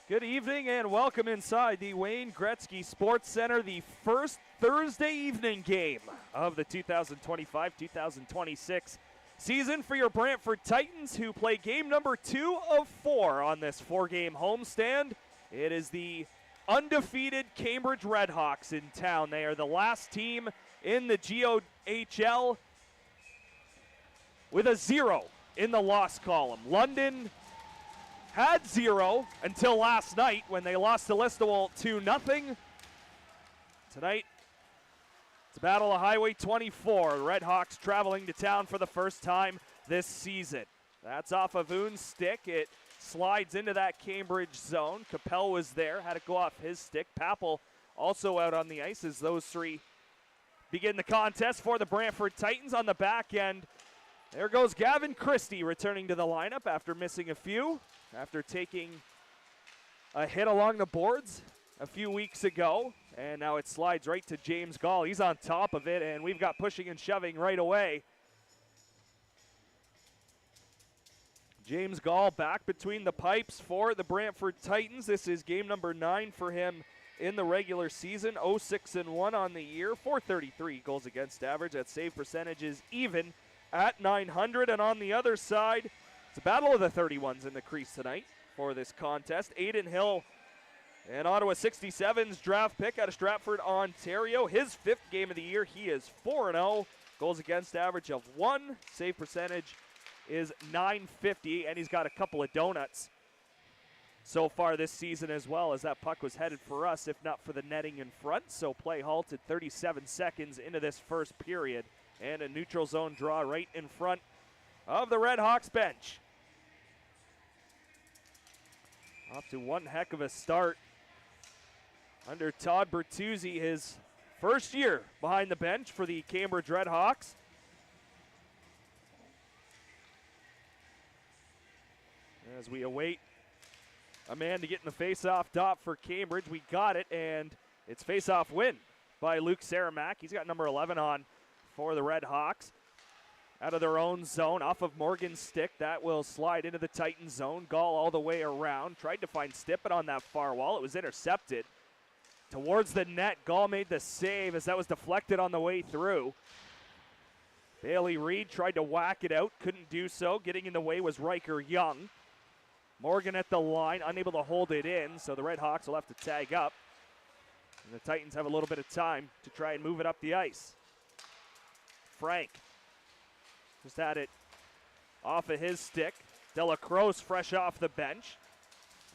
Good evening and welcome inside the Wayne Gretzky Sports Center, the first Thursday evening game of the 2025-2026 season for your Brantford Titans, who play game number 2 of 4 on this 4-game homestand. It is the undefeated Cambridge Redhawks in town. They are the last team in the GOHL with a 0 in the loss column. London had 0 until last night when they lost to Listowel 2-0. Tonight, it's a battle of Highway 24. The Redhawks traveling to town for the first time this season. That's off of Oon's stick. It slides into that Cambridge zone. Capel was there, had to go off his stick. Papel also out on the ice as those three begin the contest for the Brantford Titans. On the back end, there goes Gavin Christie returning to the lineup after missing a few, after taking a hit along the boards a few weeks ago. And now it slides right to James Gall. He's on top of it, and we've got pushing and shoving right away. James Gall back between the pipes for the Brantford Titans. This is game number 9 for him in the regular season. 0-6-1 on the year, .433 goals against average. That save percentage is even at .900. And on the other side, it's a battle of the 31s in the crease tonight for this contest. Aiden Hill, an Ottawa 67's draft pick out of Stratford, Ontario. His 5th game of the year. He is 4-0. Goals against average of 1. Save percentage is .950, and he's got a couple of donuts so far this season as well, as that puck was headed for us, if not for the netting in front. So play halted 37 seconds into this first period, and a neutral zone draw right in front of the Redhawks bench. Off to one heck of a start under Todd Bertuzzi, his first year behind the bench for the Cambridge Redhawks. As we await a man to get in the face-off dot for Cambridge, we got it, and it's face-off win by Luke Saramac. He's got number 11 on for the Redhawks. Out of their own zone, off of Morgan's stick, that will slide into the Titan zone. Gall all the way around, tried to find Stippett on that far wall. It was intercepted towards the net. Gall made the save as that was deflected on the way through. Bailey Reed tried to whack it out, couldn't do so. Getting in the way was Riker Young. Morgan at the line, unable to hold it in, so the Redhawks will have to tag up. And the Titans have a little bit of time to try and move it up the ice. Frank just had it off of his stick. Delacroix fresh off the bench.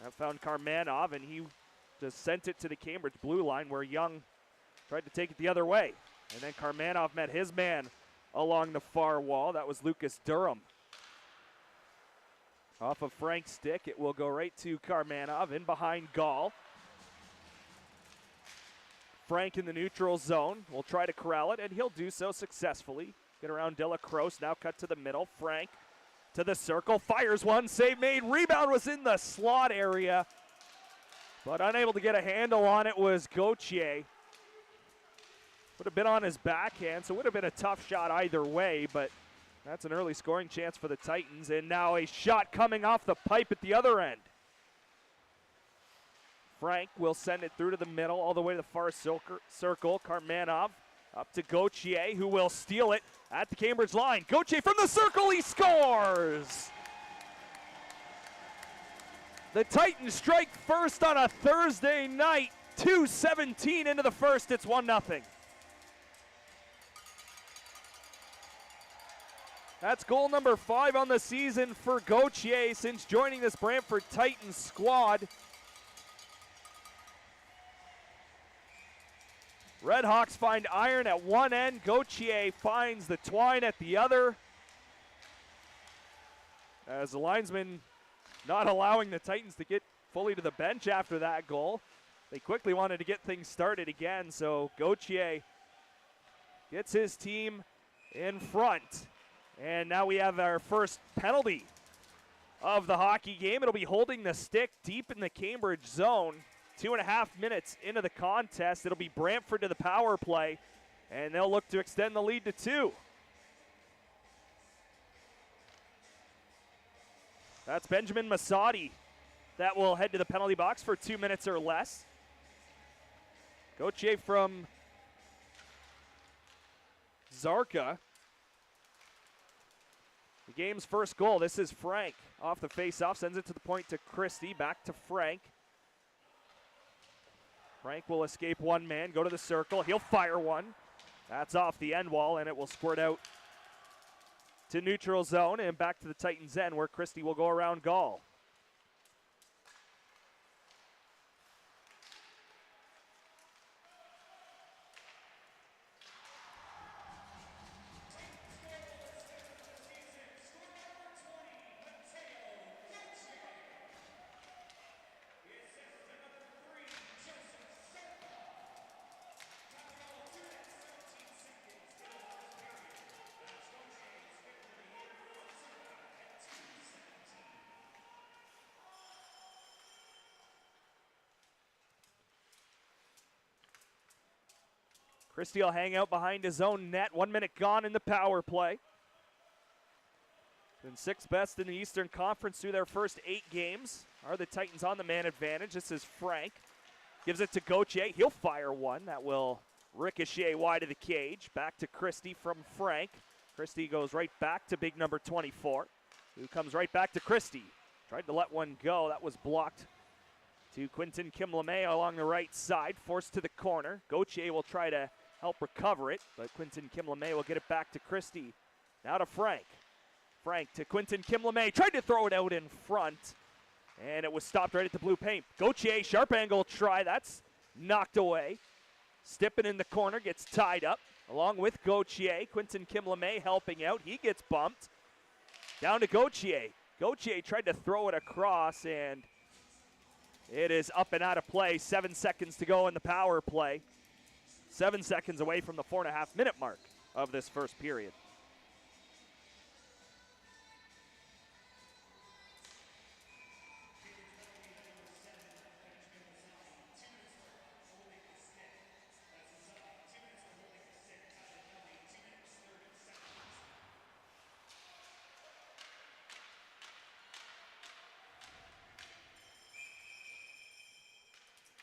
That found Karmanov, and he just sent it to the Cambridge blue line, where Young tried to take it the other way. And then Karmanov met his man along the far wall. That was Lucas Durham. Off of Frank's stick, it will go right to Karmanov, in behind Gall. Frank in the neutral zone will try to corral it, and he'll do so successfully. Get around Delacroix, now cut to the middle. Frank to the circle, fires one, save made. Rebound was in the slot area, but unable to get a handle on it was Gauthier. Would have been on his backhand, so would have been a tough shot either way, but that's an early scoring chance for the Titans, and now a shot coming off the pipe at the other end. Frank will send it through to the middle, all the way to the far circle. Karmanov up to Gauthier, who will steal it at the Cambridge line. Gauthier from the circle, he scores! The Titans strike first on a Thursday night. 2:17 into the first, it's 1-0. That's goal number 5 on the season for Gauthier since joining this Brantford Titans squad. Redhawks find iron at one end. Gauthier finds the twine at the other. As the linesman not allowing the Titans to get fully to the bench after that goal. They quickly wanted to get things started again, so Gauthier gets his team in front. And now we have our first penalty of the hockey game. It'll be holding the stick deep in the Cambridge zone. 2.5 minutes into the contest. It'll be Brantford to the power play, and they'll look to extend the lead to 2. That's Benjamin Masadi that will head to the penalty box for 2 minutes or less. Gauthier from Zarka. The game's first goal. This is Frank off the face-off, sends it to the point to Christie, back to Frank. Frank will escape one man, go to the circle. He'll fire one. That's off the end wall, and it will squirt out to neutral zone and back to the Titans' end, where Christie will go around goal. Christie will hang out behind his own net. 1 minute gone in the power play. Been sixth best in the Eastern Conference through their first 8 games. Are the Titans on the man advantage? This is Frank. Gives it to Gauthier. He'll fire one. That will ricochet wide of the cage. Back to Christie from Frank. Christie goes right back to big number 24, who comes right back to Christie. Tried to let one go. That was blocked to Quinton Kim-LeMay along the right side. Forced to the corner. Gauthier will try to help recover it, but Quinton Kim-LeMay will get it back to Christie. Now to Frank. Frank to Quinton Kim-LeMay. Tried to throw it out in front, and it was stopped right at the blue paint. Gauthier, sharp angle try. That's knocked away. Stippen in the corner, gets tied up along with Gauthier. Quinton Kim-LeMay helping out. He gets bumped. Down to Gauthier. Gauthier tried to throw it across, and it is up and out of play. 7 seconds to go in the power play. 7 seconds away from the 4.5-minute mark of this first period.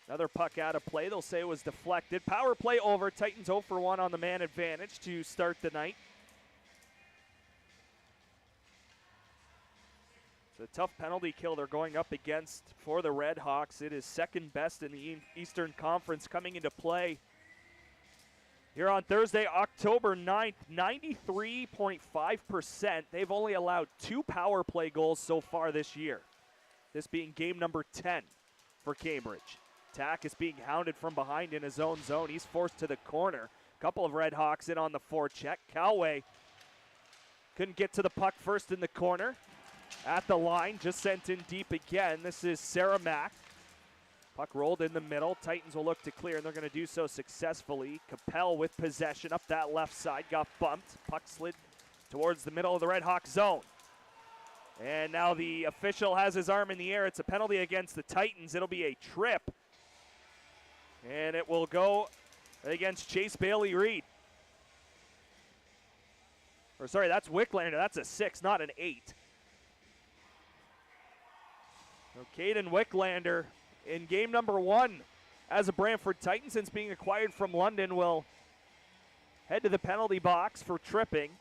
Another puck out of play. They'll say it was deflected. Power play over. Titans 0 for 1 on the man advantage to start the night. It's a tough penalty kill they're going up against for the Redhawks. It is second best in the Eastern Conference coming into play here on Thursday, October 9th. 93.5%. They've only allowed 2 power play goals so far this year. This being game number 10 for Cambridge. Tack is being hounded from behind in his own zone. He's forced to the corner. Couple of Redhawks in on the forecheck. Calway couldn't get to the puck first in the corner. At the line, just sent in deep again. This is Sarah Mack. Puck rolled in the middle. Titans will look to clear, and they're going to do so successfully. Capel with possession up that left side. Got bumped. Puck slid towards the middle of the Redhawk zone. And now the official has his arm in the air. It's a penalty against the Titans. It'll be a trip. And it will go against Chase Bailey Reed. Or sorry, that's Wicklander. That's a 6, not an 8. So Caden Wicklander in game number 1 as a Brantford Titan since being acquired from London will head to the penalty box for tripping.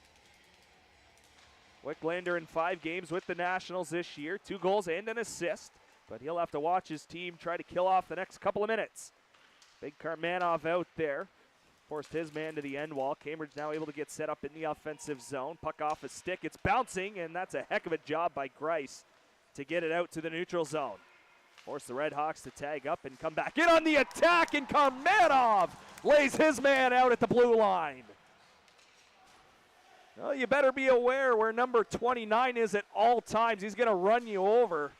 Wicklander in 5 games with the Nationals this year. 2 goals and an assist. But he'll have to watch his team try to kill off the next couple of minutes. Big Karmanov out there. Forced his man to the end wall. Cambridge now able to get set up in the offensive zone. Puck off a stick. It's bouncing, and that's a heck of a job by Grice to get it out to the neutral zone. Force the Redhawks to tag up and come back in on the attack, and Karmanov lays his man out at the blue line. Well, you better be aware where number 29 is at all times. He's going to run you over.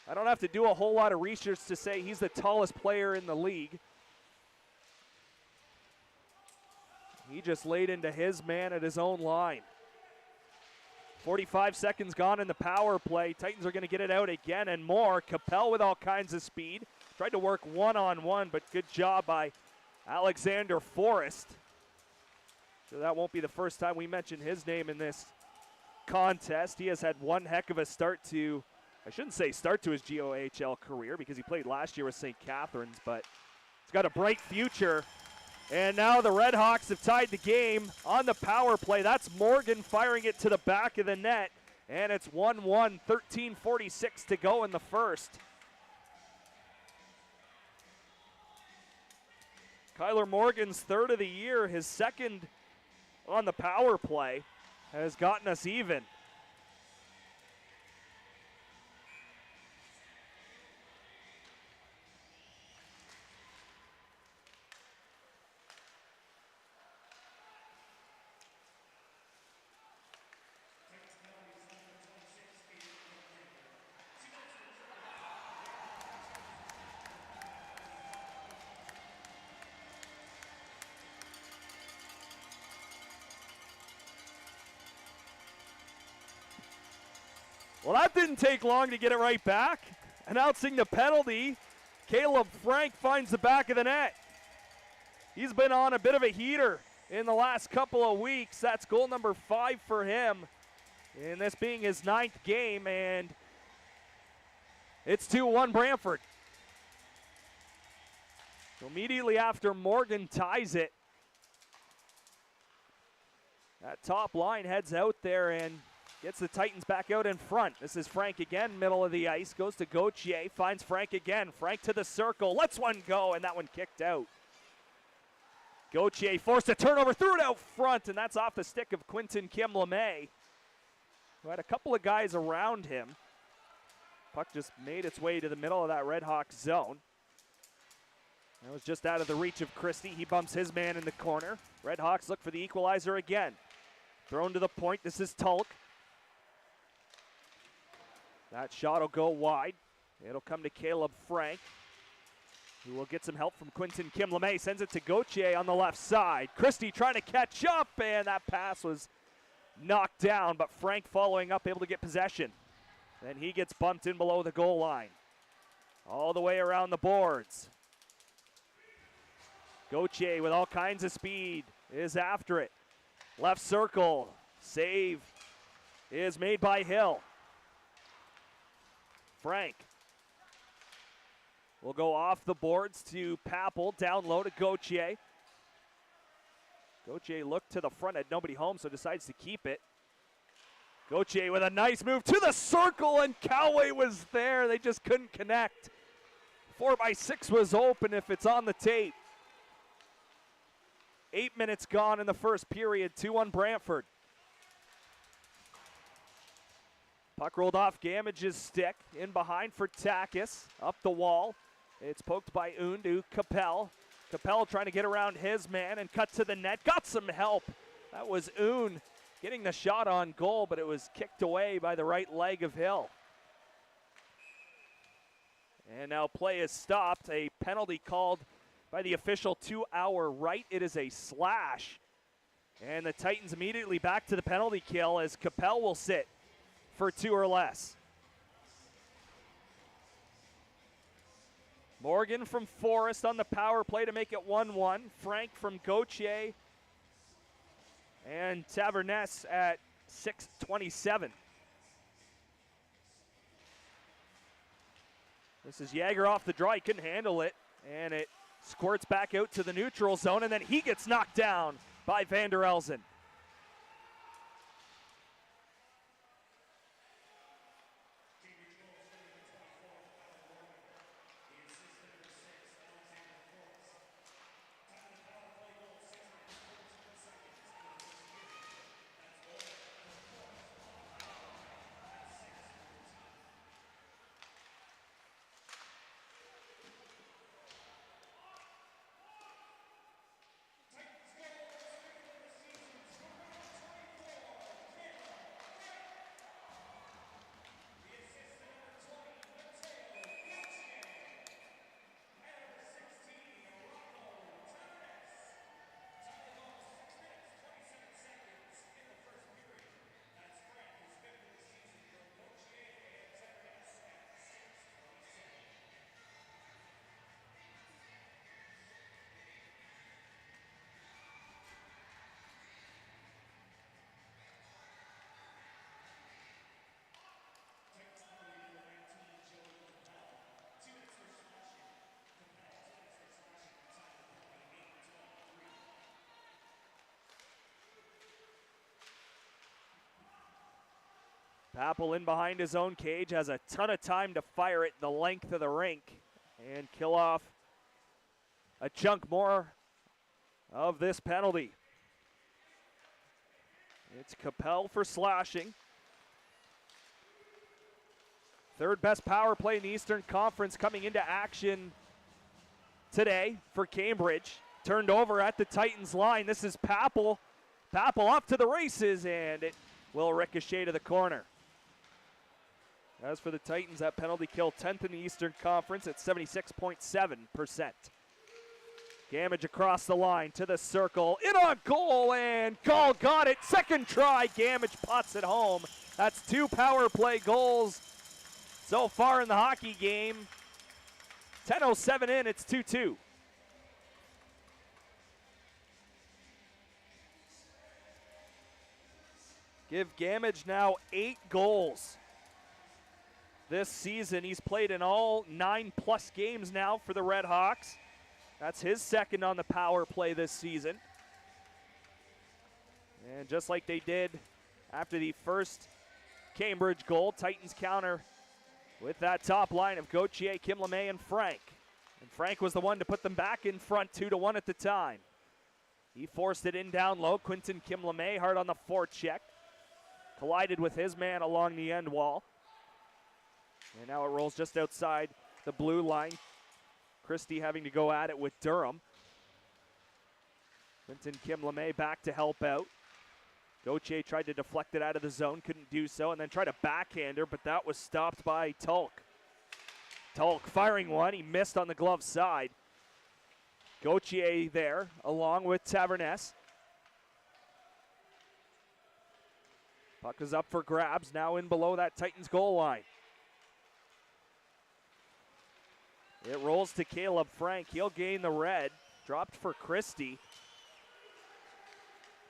I don't have to do a whole lot of research to say he's the tallest player in the league. He just laid into his man at his own line. 45 seconds gone in the power play. Titans are going to get it out again and more. Capel with all kinds of speed. Tried to work one-on-one, but good job by Alexander Forrest. So that won't be the first time we mention his name in this contest. He has had one heck of a start to I shouldn't say start to his GOHL career because he played last year with St. Catharines, but he's got a bright future. And now the Redhawks have tied the game on the power play. That's Morgan firing it to the back of the net. And it's 1-1, 13:46 to go in the first. Kyler Morgan's third of the year, his second on the power play, has gotten us even. Well, that didn't take long to get it right back. Announcing the penalty, Caleb Frank finds the back of the net. He's been on a bit of a heater in the last couple of weeks. That's goal number 5 for him, and this being his 9th game, and it's 2-1 Brantford. So immediately after Morgan ties it, that top line heads out there and gets the Titans back out in front. This is Frank again, middle of the ice, goes to Gauthier, finds Frank again. Frank to the circle, lets one go, and that one kicked out. Gauthier forced a turnover, threw it out front, and that's off the stick of Quinton Kim LeMay, who had a couple of guys around him. Puck just made its way to the middle of that Redhawks zone. That was just out of the reach of Christie. He bumps his man in the corner. Redhawks look for the equalizer again. Thrown to the point, this is Tulk. That shot will go wide. It'll come to Caleb Frank, who will get some help from Quinton Kim LeMay. Sends it to Gauthier on the left side. Christie trying to catch up, and that pass was knocked down, but Frank following up, able to get possession. Then he gets bumped in below the goal line. All the way around the boards. Gauthier with all kinds of speed is after it. Left circle, save is made by Hill. Frank will go off the boards to Papel, down low to Gauthier. Gauthier looked to the front, had nobody home, so decides to keep it. Gauthier with a nice move to the circle, and Coway was there. They just couldn't connect. 4x6 was open if it's on the tape. 8 minutes gone in the first period, 2-1 Brantford. Puck rolled off Gamage's stick, in behind for Takis, up the wall. It's poked by Oon to Capel. Capel trying to get around his man and cut to the net, got some help. That was Oon getting the shot on goal, but it was kicked away by the right leg of Hill. And now play is stopped, a penalty called by the official to our right. It is a slash. And the Titans immediately back to the penalty kill as Capel will sit for 2 or less. Morgan from Forrest on the power play to make it 1-1. Frank from Gauthier. And Taverness at 6:27. This is Jagger off the draw. He couldn't handle it. And it squirts back out to the neutral zone. And then he gets knocked down by Van der Elzen. Papel in behind his own cage, has a ton of time to fire it the length of the rink and kill off a chunk more of this penalty. It's Capel for slashing. Third best power play in the Eastern Conference coming into action today for Cambridge. Turned over at the Titans line. This is Papel. Papel off to the races, and it will ricochet to the corner. As for the Titans, that penalty kill 10th in the Eastern Conference at 76.7%. Gamage across the line to the circle, in on goal, and Gall got it. Second try, Gamage pots it home. That's 2 power play goals so far in the hockey game. 10:07 in, it's 2-2. Give Gamage now 8 goals this season. He's played in all 9+ games now for the Redhawks. That's his second on the power play this season. And just like they did after the first Cambridge goal, Titans counter with that top line of Gauthier, Kim LeMay, and Frank. And Frank was the one to put them back in front 2-1 at the time. He forced it in down low. Quinton Kim LeMay hard on the forecheck. Collided with his man along the end wall. And now it rolls just outside the blue line. Christie having to go at it with Durham. Quinton Kim LeMay back to help out. Gauthier tried to deflect it out of the zone, couldn't do so, and then tried a backhander, but that was stopped by Tulk. Tulk firing one, he missed on the glove side. Gauthier there, along with Taverness. Puck is up for grabs, now in below that Titans goal line. It rolls to Caleb Frank. He'll gain the red. Dropped for Christie.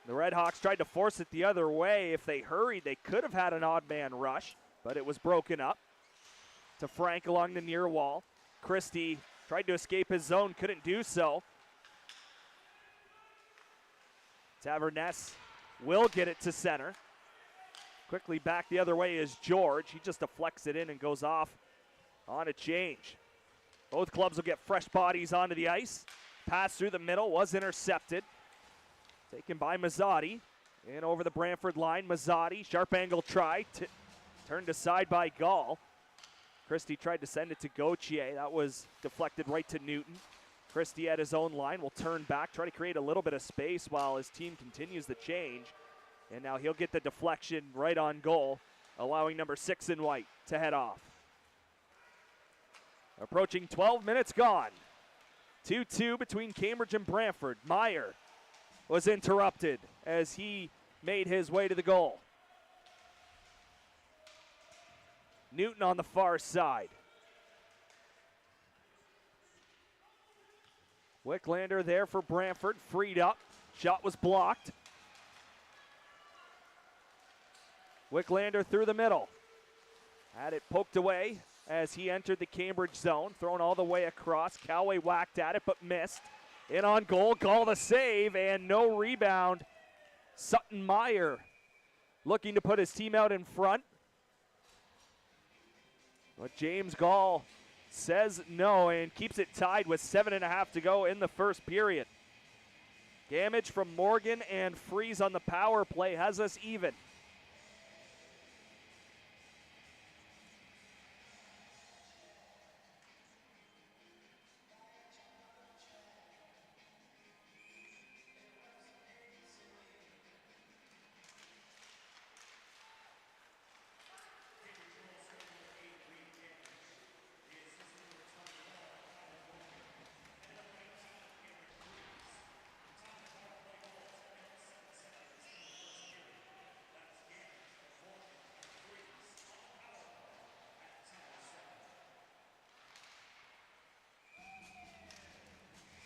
The Redhawks tried to force it the other way. If they hurried, they could have had an odd man rush, but it was broken up. To Frank along the near wall. Christie tried to escape his zone, couldn't do so. Taverness will get it to center. Quickly back the other way is George. He just deflects it in and goes off on a change. Both clubs will get fresh bodies onto the ice. Pass through the middle was intercepted. Taken by Mazzotti. And over the Brantford line, Mazzotti, sharp angle try, turned aside by Gall. Christie tried to send it to Gauthier. That was deflected right to Newton. Christie at his own line will turn back, try to create a little bit of space while his team continues the change. And now he'll get the deflection right on goal, allowing number 6 in white to head off. Approaching 12 minutes gone. 2-2 between Cambridge and Brantford. Meyer was interrupted as he made his way to the goal. Newton on the far side. Wicklander there for Brantford, freed up. Shot was blocked. Wicklander through the middle. Had it poked away as he entered the Cambridge zone, thrown all the way across. Coway whacked at it but missed. In on goal, Gall the save, and no rebound. Sutton Meyer looking to put his team out in front. But James Gall says no and keeps it tied with 7.5 to go in the first period. Damage from Morgan and Freeze on the power play has us even.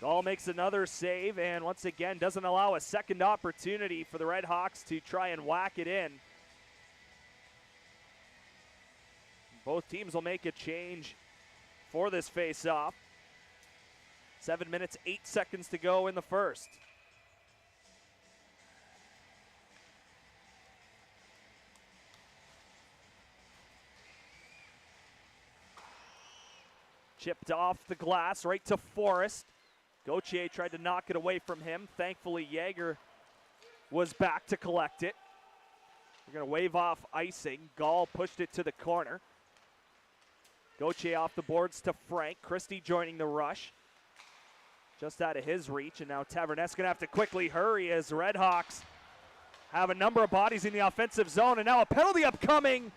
Gall makes another save and once again doesn't allow a second opportunity for the Redhawks to try and whack it in. Both teams will make a change for this face-off. 7 minutes, 8 seconds to go in the first. Chipped off the glass right to Forrest. Gauthier tried to knock it away from him. Thankfully, Yeager was back to collect it. We're going to wave off icing. Gall pushed it to the corner. Gauthier off the boards to Frank. Christie joining the rush. Just out of his reach, and now Taverness going to have to quickly hurry as Redhawks have a number of bodies in the offensive zone, and now a penalty upcoming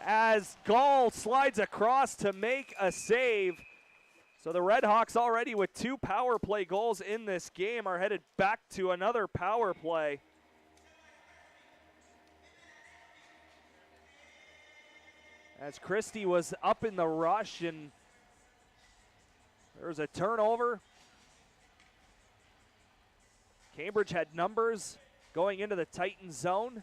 as Gall slides across to make a save. So the Redhawks, already with 2 power play goals in this game, are headed back to another power play. As Christie was up in the rush, and there was a turnover. Cambridge had numbers going into the Titan zone.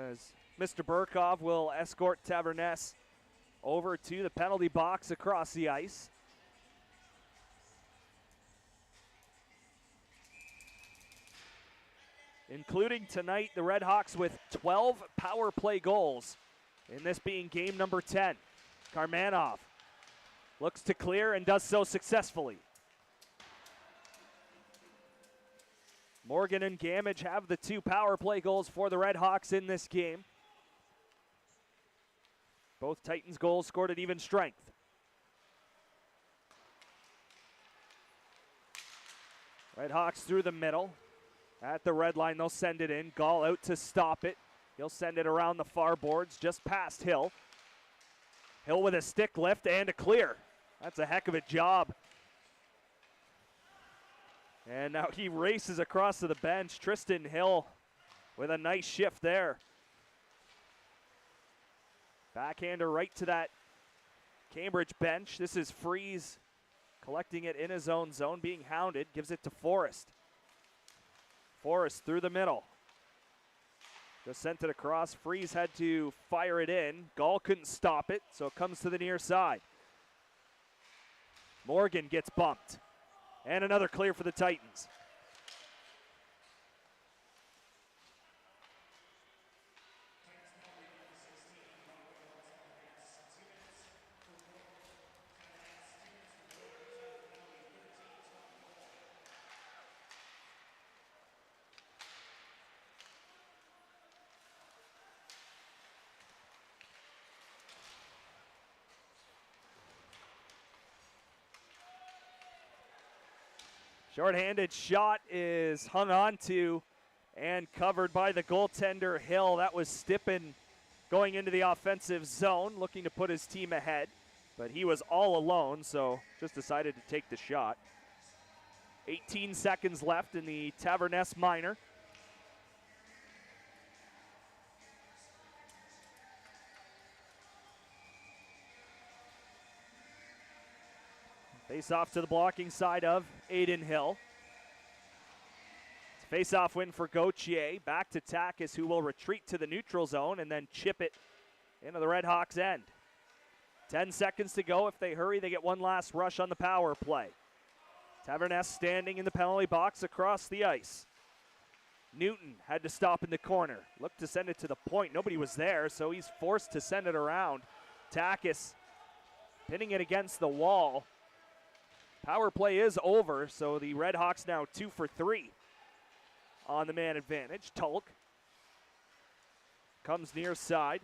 As Mr. Burkov will escort Taverness over to the penalty box across the ice. Including tonight, the Redhawks with 12 power play goals, in this being game number 10. Karmanov looks to clear and does so successfully. Morgan and Gamage have the 2 power play goals for the Redhawks in this game. Both Titans goals scored at even strength. Redhawks through the middle. At the red line, they'll send it in. Gall out to stop it. He'll send it around the far boards, just past Hill. Hill with a stick lift and a clear. That's a heck of a job. And now he races across to the bench. Tristan Hill with a nice shift there. Backhander right to that Cambridge bench. This is Freeze collecting it in his own zone, being hounded. Gives it to Forrest. Forrest through the middle. Just sent it across. Freeze had to fire it in. Gall couldn't stop it, so it comes to the near side. Morgan gets bumped. And another clear for the Titans. Short-handed shot is hung on to and covered by the goaltender Hill. That was Stippen going into the offensive zone, looking to put his team ahead. But he was all alone, so just decided to take the shot. 18 seconds left in the Taverness minor. Face off to the blocking side of Aiden Hill. Face off win for Gauthier. Back to Takis, who will retreat to the neutral zone and then chip it into the Redhawks' end. 10 seconds to go. If they hurry, they get one last rush on the power play. Taverness standing in the penalty box across the ice. Newton had to stop in the corner. Looked to send it to the point. Nobody was there, so he's forced to send it around. Takis pinning it against the wall. Power play is over, so the Redhawks now 2 for 3 on the man advantage. Tulk comes near side.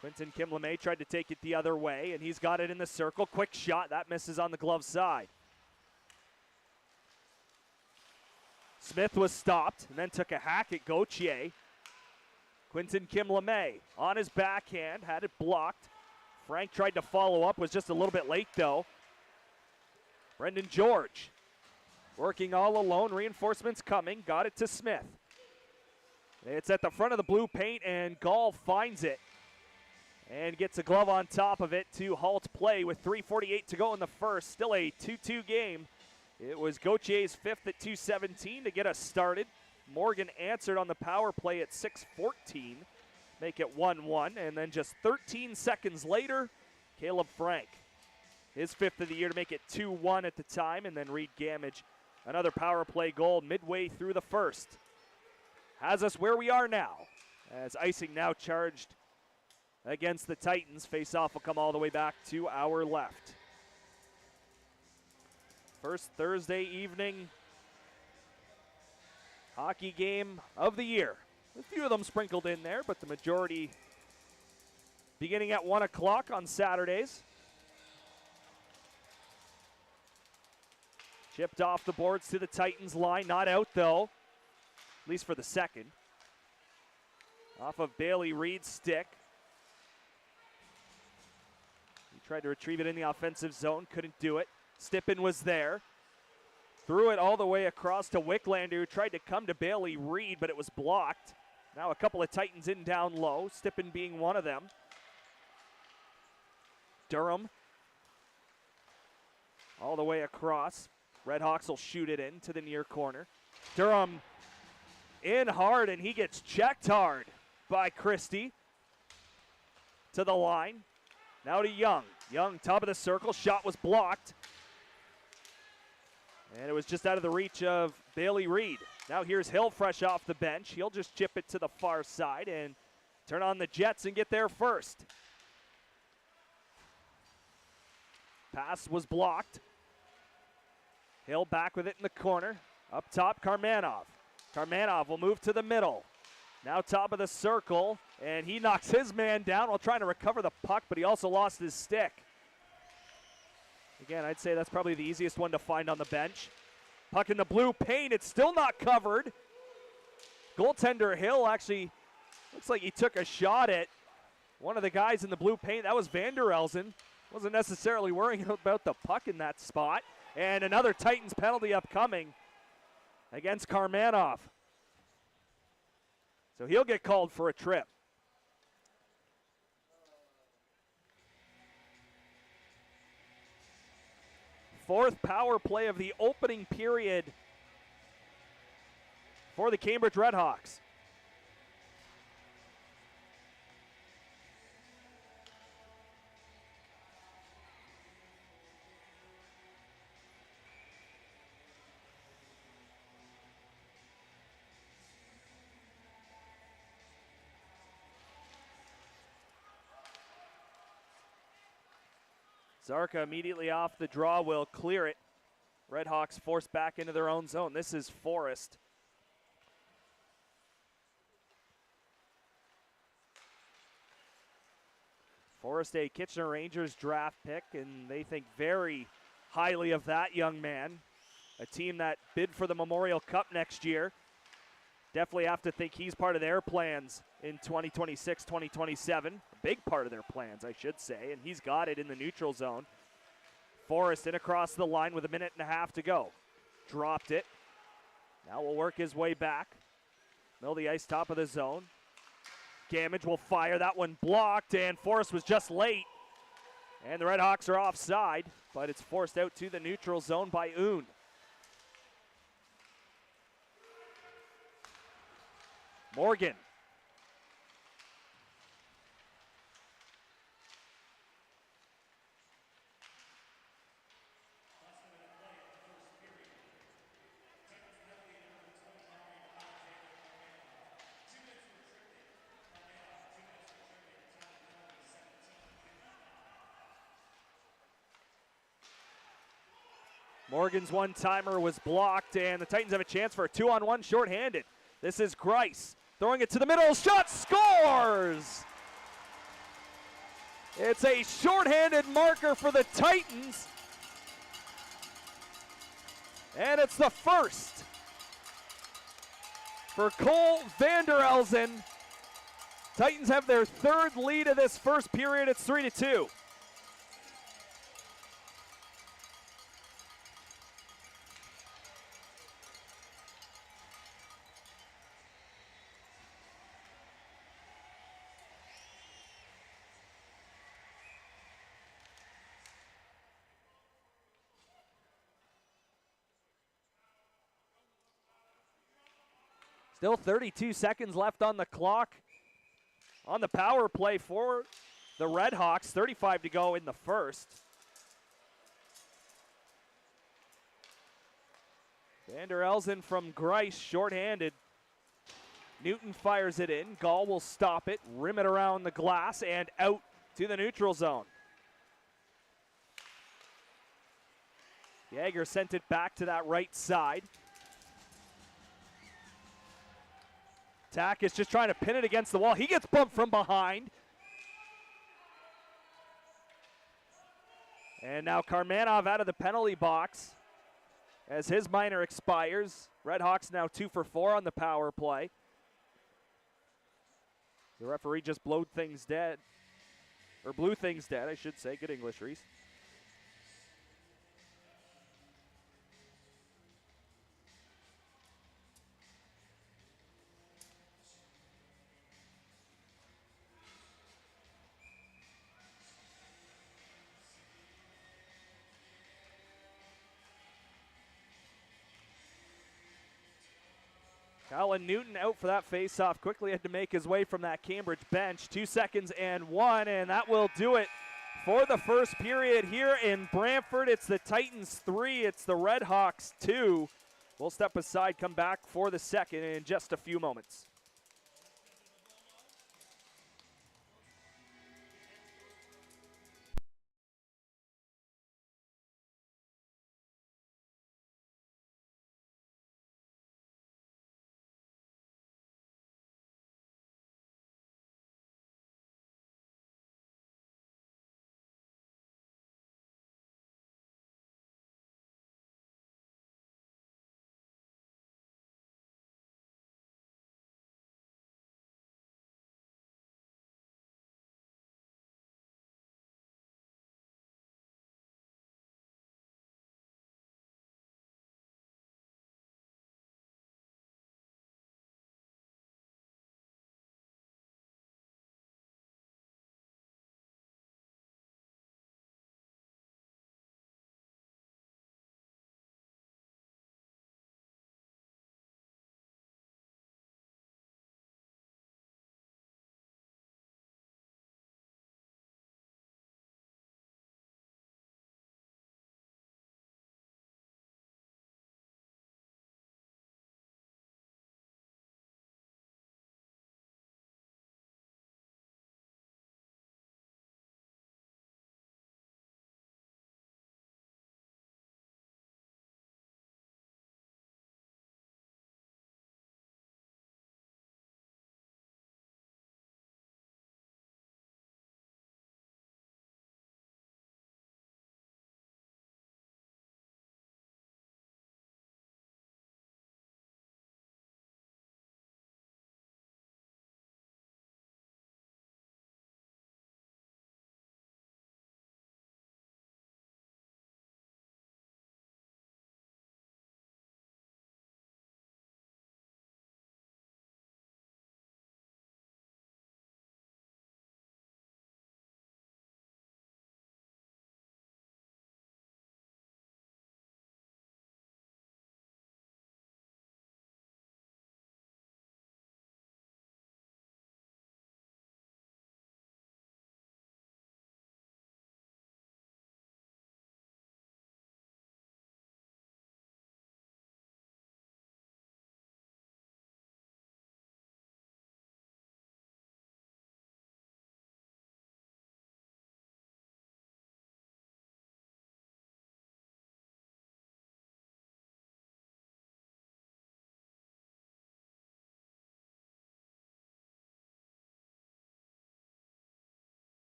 Quentin Kim-LeMay tried to take it the other way, and he's got it in the circle. Quick shot, that misses on the glove side. Smith was stopped and then took a hack at Gauthier. Quentin Kim-LeMay on his backhand, had it blocked. Frank tried to follow up, was just a little bit late though. Brendan George working all alone, reinforcements coming, got it to Smith. It's at the front of the blue paint and Gall finds it and gets a glove on top of it to halt play with 3:48 to go in the first. Still a 2-2 game. It was Gauthier's fifth at 2:17 to get us started. Morgan answered on the power play at 6:14. make it 1-1. And then just 13 seconds later, Caleb Frank, his 5th of the year to make it 2-1 at the time. And then Reed Gamage, another power play goal midway through the first. Has us where we are now, as icing now charged against the Titans. Face-off will come all the way back to our left. First Thursday evening hockey game of the year. A few of them sprinkled in there, but the majority beginning at 1 o'clock on Saturdays. Chipped off the boards to the Titans line, not out though, at least for the second. Off of Bailey Reed's stick. He tried to retrieve it in the offensive zone, couldn't do it. Stippen was there. Threw it all the way across to Wicklander, who tried to come to Bailey Reed, but it was blocked. Now a couple of Titans in down low, Stippen being one of them. Durham all the way across. Redhawks will shoot it in to the near corner. Durham in hard, and he gets checked hard by Christie. To the line. Now to Young. Young, top of the circle. Shot was blocked. And it was just out of the reach of Bailey Reed. Now here's Hill fresh off the bench. He'll just chip it to the far side and turn on the Jets and get there first. Pass was blocked. Hill back with it in the corner. Up top, Karmanov. Karmanov will move to the middle. Now top of the circle, and he knocks his man down while trying to recover the puck, but he also lost his stick. Again, I'd say that's probably the easiest one to find on the bench. Puck in the blue paint, it's still not covered. Goaltender Hill actually looks like he took a shot at one of the guys in the blue paint. That was Vanderelzen. Wasn't necessarily worrying about the puck in that spot. And another Titans penalty upcoming against Karmanov. So he'll get called for a trip. Fourth power play of the opening period for the Cambridge Redhawks. Zarka immediately off the draw will clear it. Redhawks forced back into their own zone. This is Forrest. Forrest, a Kitchener Rangers draft pick, and they think very highly of that young man. A team that bid for the Memorial Cup next year. Definitely have to think he's part of their plans in 2026, 2027. A big part of their plans, I should say, and he's got it in the neutral zone. Forrest in across the line with 1.5 minutes to go. Dropped it. Now will work his way back. Middle of the ice, top of the zone. Gamage will fire. That one blocked, and Forrest was just late. And the Redhawks are offside, but it's forced out to the neutral zone by Oon. Morgan. Morgan's one-timer was blocked, and the Titans have a chance for a 2-on-1 shorthanded. This is Grice. Throwing it to the middle, shot scores! It's a shorthanded marker for the Titans. And it's the first for Cole Vanderelzen. Titans have their third lead of this first period. It's 3-2. Still 32 seconds left on the clock. on the power play for the Redhawks. 35 to go in the first. Vander Elzen from Grice, shorthanded. Newton fires it in. Gall will stop it, rim it around the glass, and out to the neutral zone. Jaeger sent it back to that right side. Tack is just trying to pin it against the wall. He gets bumped from behind. And now Karmanov out of the penalty box as his minor expires. Redhawks now 2 for 4 on the power play. The referee just blew things dead, I should say. Good English, Reese. Colin Newton out for that face-off. Quickly had to make his way from that Cambridge bench. 2 seconds and 1, and that will do it for the first period here in Brantford. It's the Titans 3, it's the Redhawks 2. We'll step aside, come back for the second in just a few moments.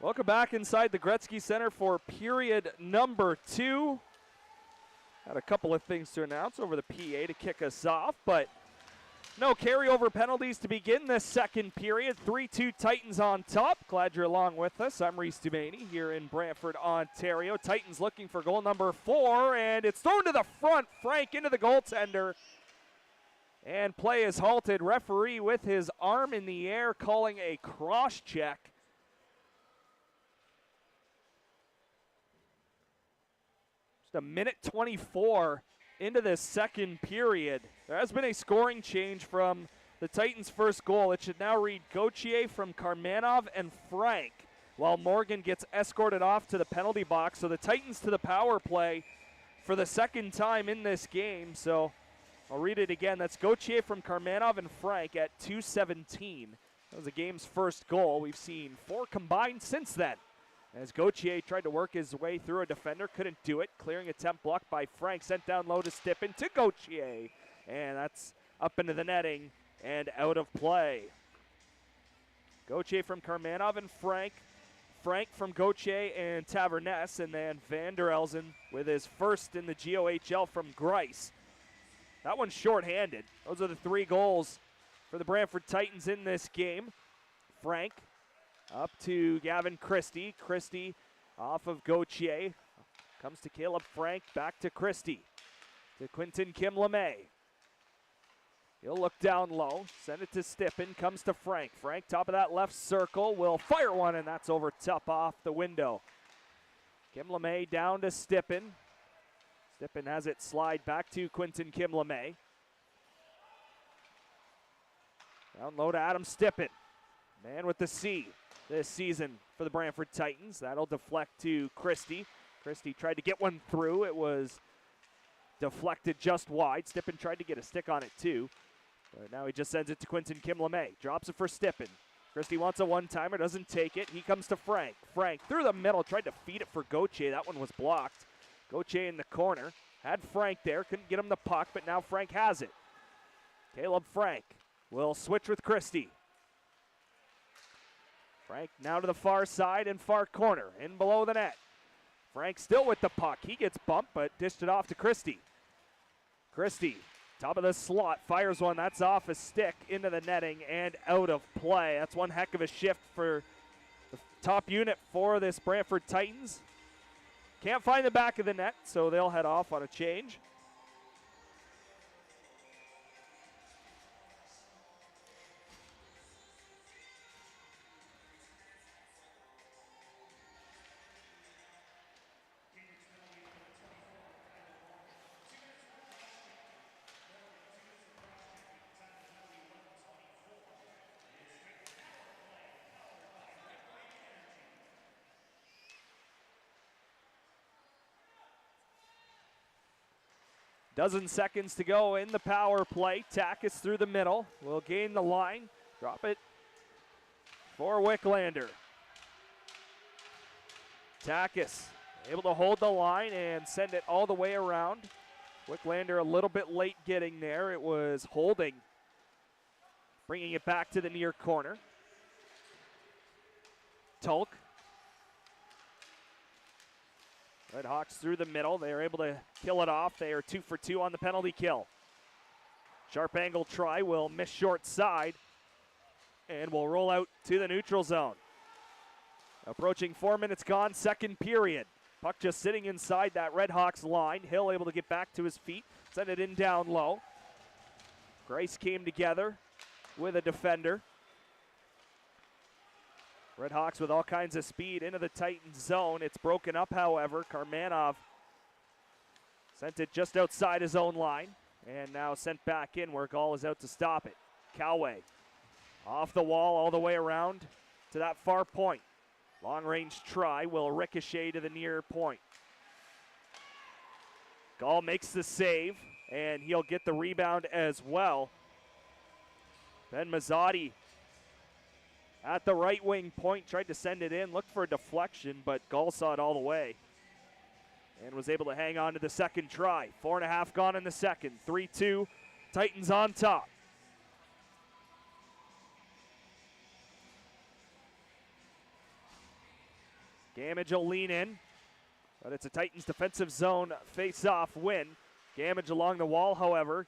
Welcome back inside the Gretzky Center for period number 2. Had a couple of things to announce over the PA to kick us off, but no carryover penalties to begin this second period. 3-2 Titans on top. Glad you're along with us. I'm Reese Dumaney here in Brantford, Ontario. Titans looking for goal number 4, and it's thrown to the front. Frank into the goaltender. And play is halted. Referee with his arm in the air calling a cross check. Just a minute 24 into this second period. There has been a scoring change from the Titans' first goal. It should now read Gauthier from Karmanov and Frank, while Morgan gets escorted off to the penalty box. So the Titans to the power play for the second time in this game. So I'll read it again. That's Gauthier from Karmanov and Frank at 2:17. That was the game's first goal. We've seen 4 combined since then. As Gauthier tried to work his way through a defender, couldn't do it. Clearing attempt blocked by Frank, sent down low to Stippen to Gauthier. And that's up into the netting and out of play. Gauthier from Karmanov and Frank. Frank from Gauthier and Taverness. And then Van der Elzen with his first in the GOHL from Grice. That one's shorthanded. Those are the 3 goals for the Brantford Titans in this game. Frank up to Gavin Christie. Christie off of Gauthier. Comes to Caleb Frank. Back to Christie. To Quentin Kim LeMay. He'll look down low. Send it to Stippen. Comes to Frank. Frank, top of that left circle. Will fire one, and that's over top off the window. Kim LeMay down to Stippen. Stippen has it slide back to Quentin Kim LeMay. Down low to Adam Stippen. Man with the C this season for the Brantford Titans. That'll deflect to Christie. Christie tried to get one through. It was deflected just wide. Stippen tried to get a stick on it too. But now he just sends it to Quentin Kim LeMay. Drops it for Stippen. Christie wants a one-timer, doesn't take it. He comes to Frank. Frank through the middle, tried to feed it for Gauthier. That one was blocked. Gauthier in the corner. Had Frank there, couldn't get him the puck, but now Frank has it. Caleb Frank will switch with Christie. Frank now to the far side and far corner, in below the net. Frank still with the puck. He gets bumped, but dished it off to Christie. Christie, top of the slot, fires one. That's off a stick into the netting and out of play. That's one heck of a shift for the top unit for this Brantford Titans. Can't find the back of the net, so they'll head off on a change. Dozen seconds to go in the power play. Takis through the middle. Will gain the line. Drop it for Wicklander. Takis able to hold the line and send it all the way around. Wicklander a little bit late getting there. It was holding. Bringing it back to the near corner. Tulk. Redhawks through the middle. They are able to kill it off. They are 2 for 2 on the penalty kill. Sharp angle try will miss short side and will roll out to the neutral zone. Approaching 4 minutes gone, second period. Puck just sitting inside that Redhawks line. Hill able to get back to his feet, send it in down low. Grace came together with a defender. Redhawks with all kinds of speed into the Titans zone. It's broken up, however. Karmanov sent it just outside his own line and now sent back in where Gall is out to stop it. Coway off the wall all the way around to that far point. Long range try will ricochet to the near point. Gall makes the save and he'll get the rebound as well. Ben Mazzotti at the right wing point, tried to send it in, looked for a deflection, but Gall saw it all the way and was able to hang on to the second try. 4.5 gone in the second. 3-2, Titans on top. Gamage will lean in, but it's a Titans defensive zone face-off win. Gamage along the wall, however.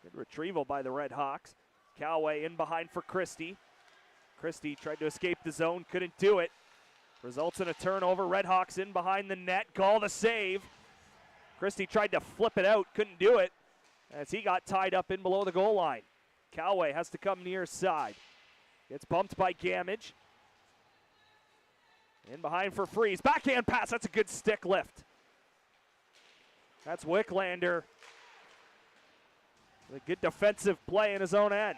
Good retrieval by the Redhawks. Callaway in behind for Christie. Christie tried to escape the zone, couldn't do it. Results in a turnover. Redhawks in behind the net. Gall the save. Christie tried to flip it out, couldn't do it as he got tied up in below the goal line. Callaway has to come near side. Gets bumped by Gamage. In behind for Freeze. Backhand pass. That's a good stick lift. That's Wicklander. A good defensive play in his own end.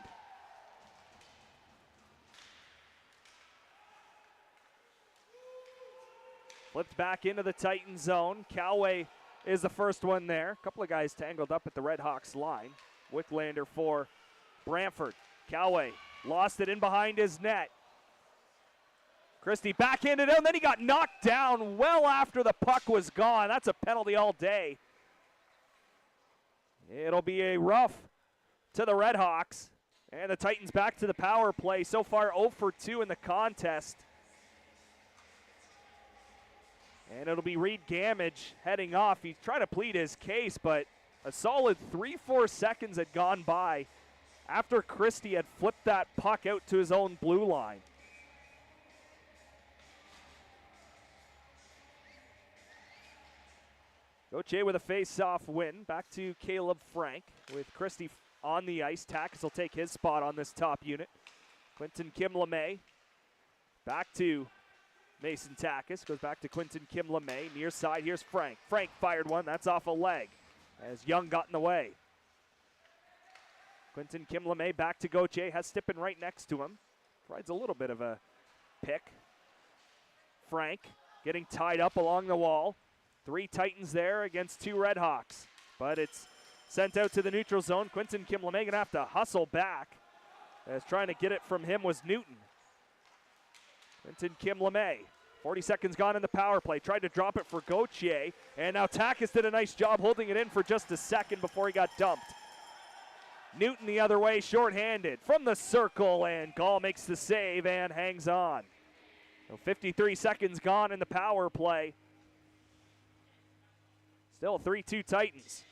Flipped back into the Titan zone. Callaway is the first one there. A couple of guys tangled up at the Redhawks line. Wicklander for Brantford. Callaway lost it in behind his net. Christie backhanded out, and then he got knocked down well after the puck was gone. That's a penalty all day. It'll be a rough to the Redhawks. And the Titans back to the power play. So far 0 for 2 in the contest. And it'll be Reed Gamage heading off. He's trying to plead his case, but a solid 3-4 seconds had gone by after Christie had flipped that puck out to his own blue line. Gauthier with a face-off win. Back to Caleb Frank with Christie on the ice. Takis will take his spot on this top unit. Quentin Kim LeMay back to Mason Takis. Goes back to Quentin Kim LeMay. Near side, here's Frank. Frank fired one. That's off a leg as Young got in the way. Quentin Kim LeMay back to Gauthier. Has Stippen right next to him. Provides a little bit of a pick. Frank getting tied up along the wall. 3 Titans there against 2 Redhawks. But it's sent out to the neutral zone. Quentin Kim LeMay going to have to hustle back, as trying to get it from him was Newton. Quentin Kim LeMay, 40 seconds gone in the power play. Tried to drop it for Gauthier. And now Takis did a nice job holding it in for just a second before he got dumped. Newton the other way, shorthanded from the circle, and Gall makes the save and hangs on. So 53 seconds gone in the power play. Still 3-2 Titans.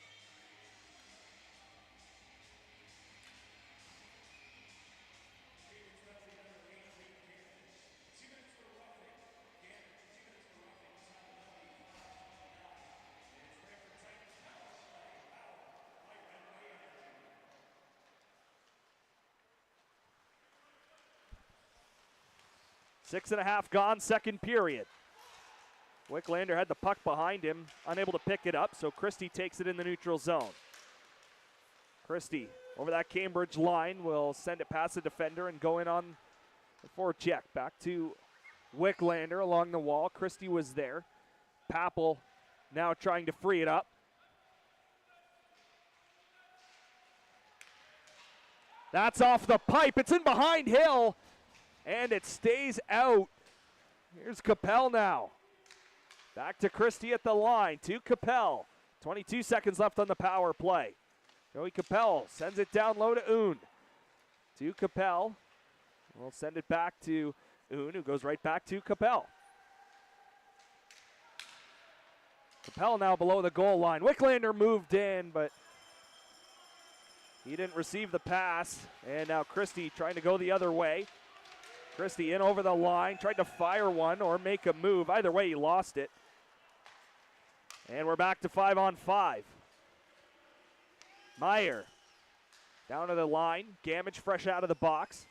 Six and a half gone, second period. Wicklander had the puck behind him, unable to pick it up, so Christie takes it in the neutral zone. Christie over that Cambridge line will send it past the defender and go in on the forecheck. Back to Wicklander along the wall. Christie was there. Papel now trying to free it up. That's off the pipe. It's in behind Hill, and it stays out. Here's Capel now. Back to Christie at the line, to Capel. 22 seconds left on the power play. Joey Capel sends it down low to Oon. To Capel. We'll send it back to Oon, who goes right back to Capel. Capel now below the goal line. Wicklander moved in, but he didn't receive the pass. And now Christie trying to go the other way. Christie in over the line, tried to fire one or make a move. Either way, he lost it. And we're back to 5-on-5. Meyer down to the line. Gamage fresh out of the box.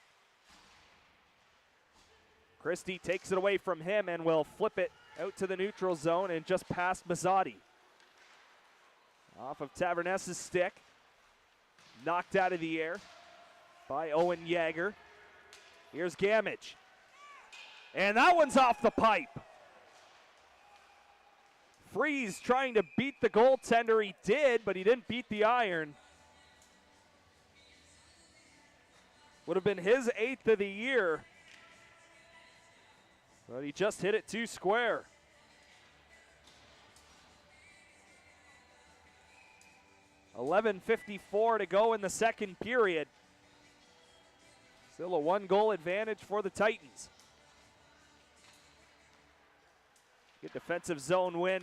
Christie takes it away from him and will flip it out to the neutral zone and just past Mazzotti. Off of Taverness's stick. Knocked out of the air by Owen Yeager. Here's Gamage. And that one's off the pipe. Freeze trying to beat the goaltender. He did, but he didn't beat the iron. Would have been his 8th of the year. But he just hit it too square. .11:54 to go in the second period. Still a 1-goal advantage for the Titans. Good defensive zone win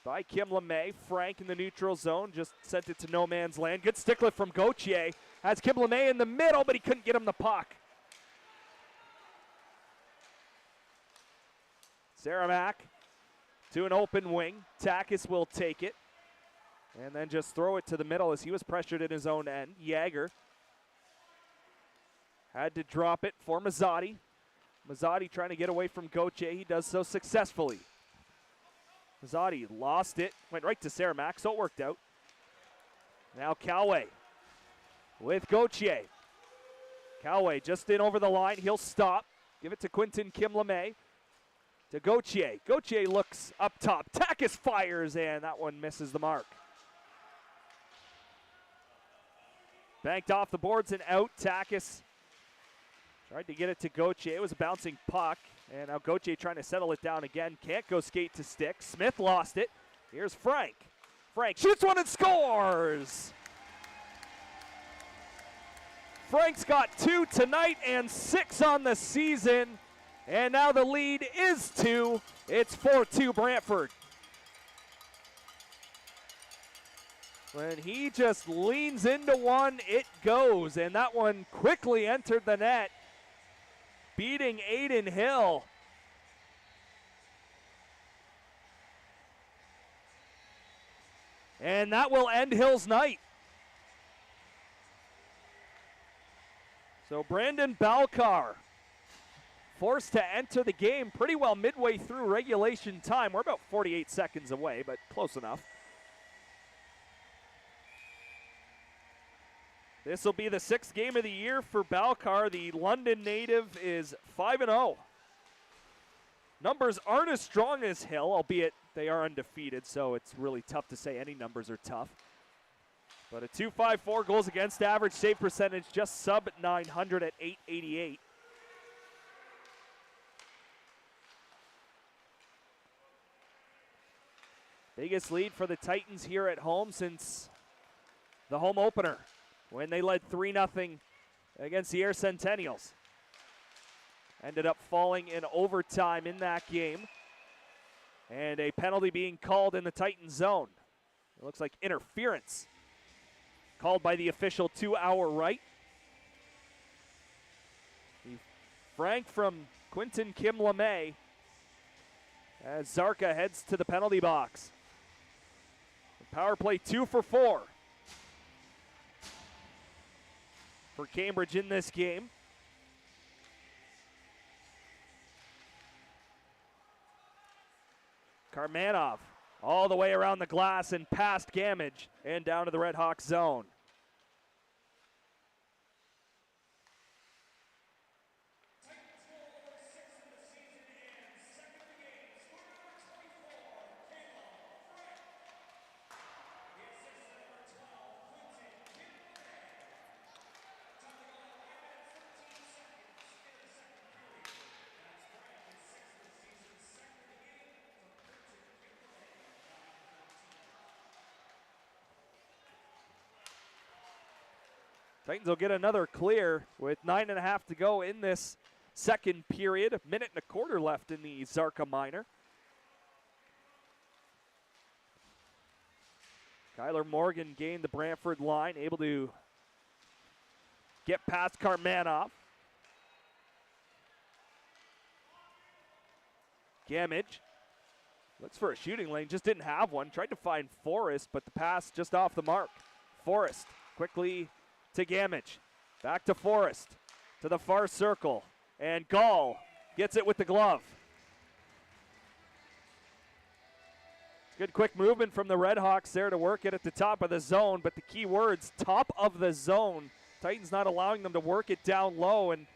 by Kim LeMay. Frank in the neutral zone, just sent it to no man's land. Good stick lift from Gauthier. Has Kim LeMay in the middle, but he couldn't get him the puck. Saramac to an open wing. Takis will take it. And then just throw it to the middle as he was pressured in his own end. Jagger had to drop it for Mazzotti. Mazzotti trying to get away from Gauthier. He does so successfully. Mazzotti lost it, went right to Saramac, so it worked out. Now Coway with Gauthier. Coway just in over the line. He'll stop. Give it to Quinton Kim LeMay. To Gauthier. Gauthier looks up top. Takis fires, and that one misses the mark. Banked off the boards and out. Takis tried to get it to Gauthier. It was a bouncing puck. And now Gauthier trying to settle it down again. Can't go skate to stick. Smith lost it. Here's Frank. Frank shoots one and scores. Frank's got 2 tonight and 6 on the season. And now the lead is 2. It's 4-2 Brantford. When he just leans into one, it goes. And that one quickly entered the net, beating Aiden Hill. And that will end Hill's night. So Brandon Balcar forced to enter the game pretty well midway through regulation time. We're about 48 seconds away, but close enough. This will be the 6th game of the year for Balcar. The London native is 5-0. Numbers aren't as strong as Hill, albeit they are undefeated, so it's really tough to say any numbers are tough. But a .254 goals against average, save percentage just sub 900 at .888. Biggest lead for the Titans here at home since the home opener, when they led 3-0 against the Air Centennials. Ended up falling in overtime in that game. And a penalty being called in the Titan zone. It looks like interference called by the official to our right. The Frank from Quinton Kim LeMay as Zarka heads to the penalty box. Power play 2 for 4 for Cambridge in this game. Karmanov all the way around the glass and past Gamage and down to the Redhawks zone. Titans will get another clear with 9.5 to go in this second period. 1.25 minutes left in the Zarka Minor. Kyler Morgan gained the Brantford line, able to get past Karmanov. Gamage looks for a shooting lane, just didn't have one. Tried to find Forrest, but the pass just off the mark. Forrest quickly to Gamage, back to Forrest, to the far circle, and Gall gets it with the glove. Good quick movement from the Redhawks there to work it at the top of the zone, but the key words, top of the zone. Titans not allowing them to work it down low, and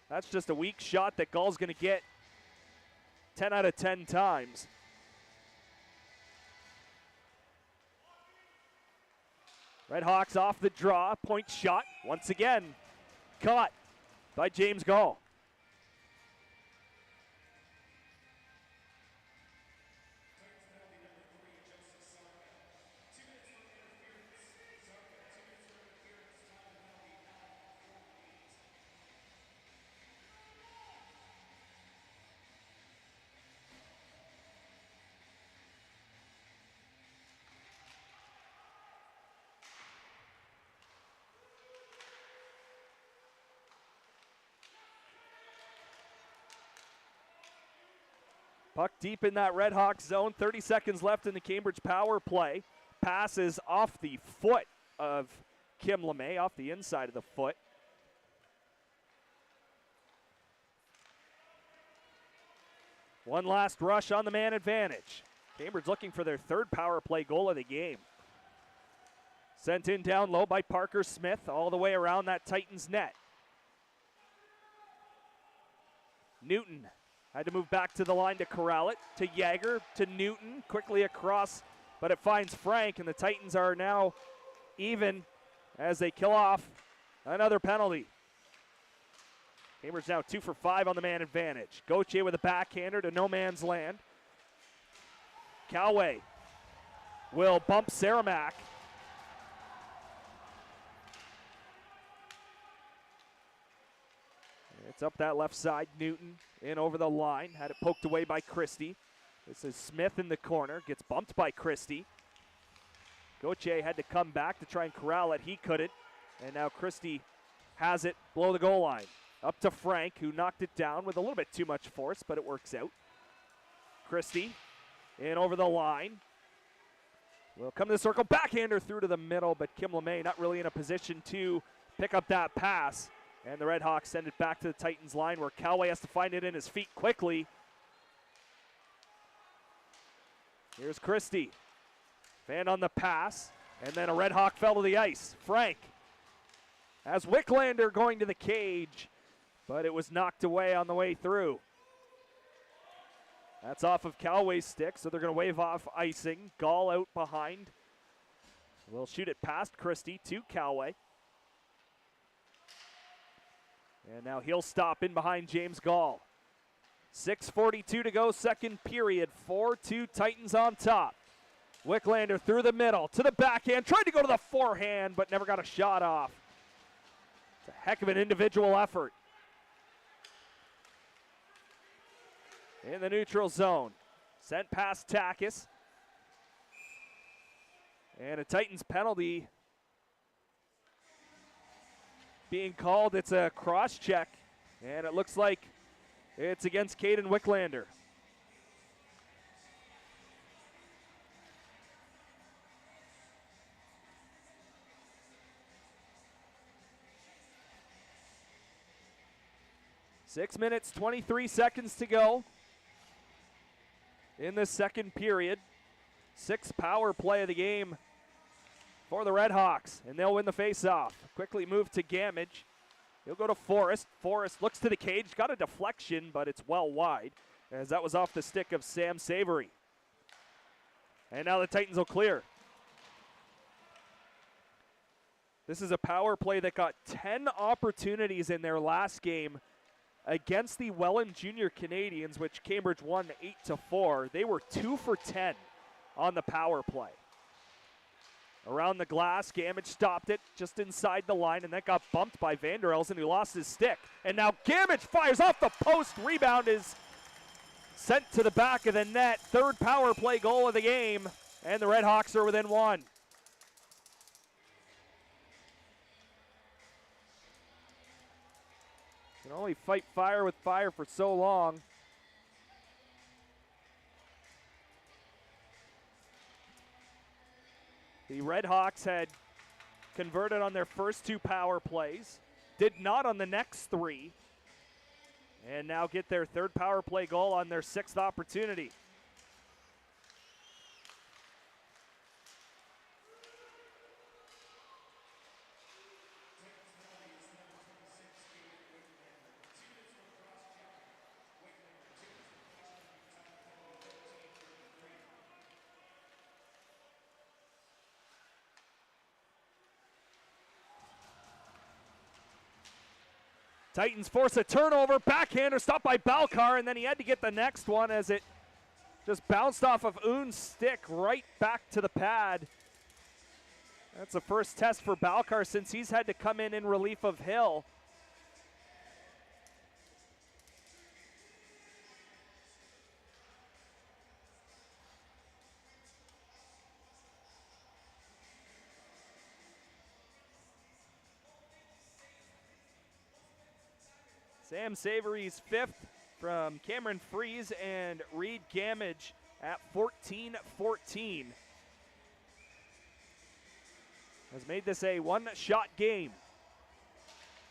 that's just a weak shot that Gall's gonna get 10 out of 10 times. Redhawks off the draw, point shot, once again, caught by James Gall. Puck deep in that Redhawks zone. 30 seconds left in the Cambridge power play. Passes off the foot of Kim LeMay, off the inside of the foot. One last rush on the man advantage. Cambridge looking for their third power play goal of the game. Sent in down low by Parker Smith all the way around that Titans net. Newton had to move back to the line to corral it, to Yager, to Newton, quickly across, but it finds Frank, and the Titans are now even as they kill off another penalty. Cambridge now 2 for 5 on the man advantage. Gauthier with a backhander to no man's land. Calway will bump Saramac. It's up that left side. Newton in over the line. Had it poked away by Christie. This is Smith in the corner. Gets bumped by Christie. Gauthier had to come back to try and corral it. He couldn't. And now Christie has it below the goal line. Up to Frank, who knocked it down with a little bit too much force, but it works out. Christie in over the line. Will come to the circle. Backhander through to the middle, but Kim LeMay not really in a position to pick up that pass. And the Redhawks send it back to the Titans line where Calway has to find it in his feet quickly. Here's Christie. Fan on the pass. And then a Redhawk fell to the ice. Frank has Wicklander going to the cage, but it was knocked away on the way through. That's off of Calway's stick, so they're going to wave off icing. Gall out behind. We'll shoot it past Christie to Calway. And now he'll stop in behind James Gall. 6:42 to go, second period. 4-2 Titans on top. Wicklander through the middle to the backhand. Tried to go to the forehand, but never got a shot off. It's a heck of an individual effort. In the neutral zone. Sent past Takis. And a Titans penalty being called. It's a cross check, and it looks like it's against Caden Wicklander. Six minutes, 23 seconds to go in the second period. Sixth power play of the game for the Redhawks, and they'll win the faceoff. Quickly move to Gamage. He'll go to Forrest. Forrest looks to the cage, got a deflection, but it's well wide, as that was off the stick of Sam Savory. And now the Titans will clear. This is a power play that got 10 opportunities in their last game against the Welland Junior Canadians, which Cambridge won 8-4. They were 2 for 10 on the power play. Around the glass, Gamage stopped it just inside the line, and that got bumped by Vander Elsen, who lost his stick. And now Gamage fires off the post. Rebound is sent to the back of the net. Third power play goal of the game, and the Redhawks are within one. Can only fight fire with fire for so long. The Redhawks had converted on their first 2 power plays, did not on the next 3, and now get their third power play goal on their 6th opportunity. Titans force a turnover, backhander stopped by Balcar, and then he had to get the next one as it just bounced off of Oon's stick right back to the pad. That's the first test for Balcar since he's had to come in relief of Hill. Sam Savory's 5th from Cameron Freeze and Reed Gamage at 14-14. Has made this a one-shot game.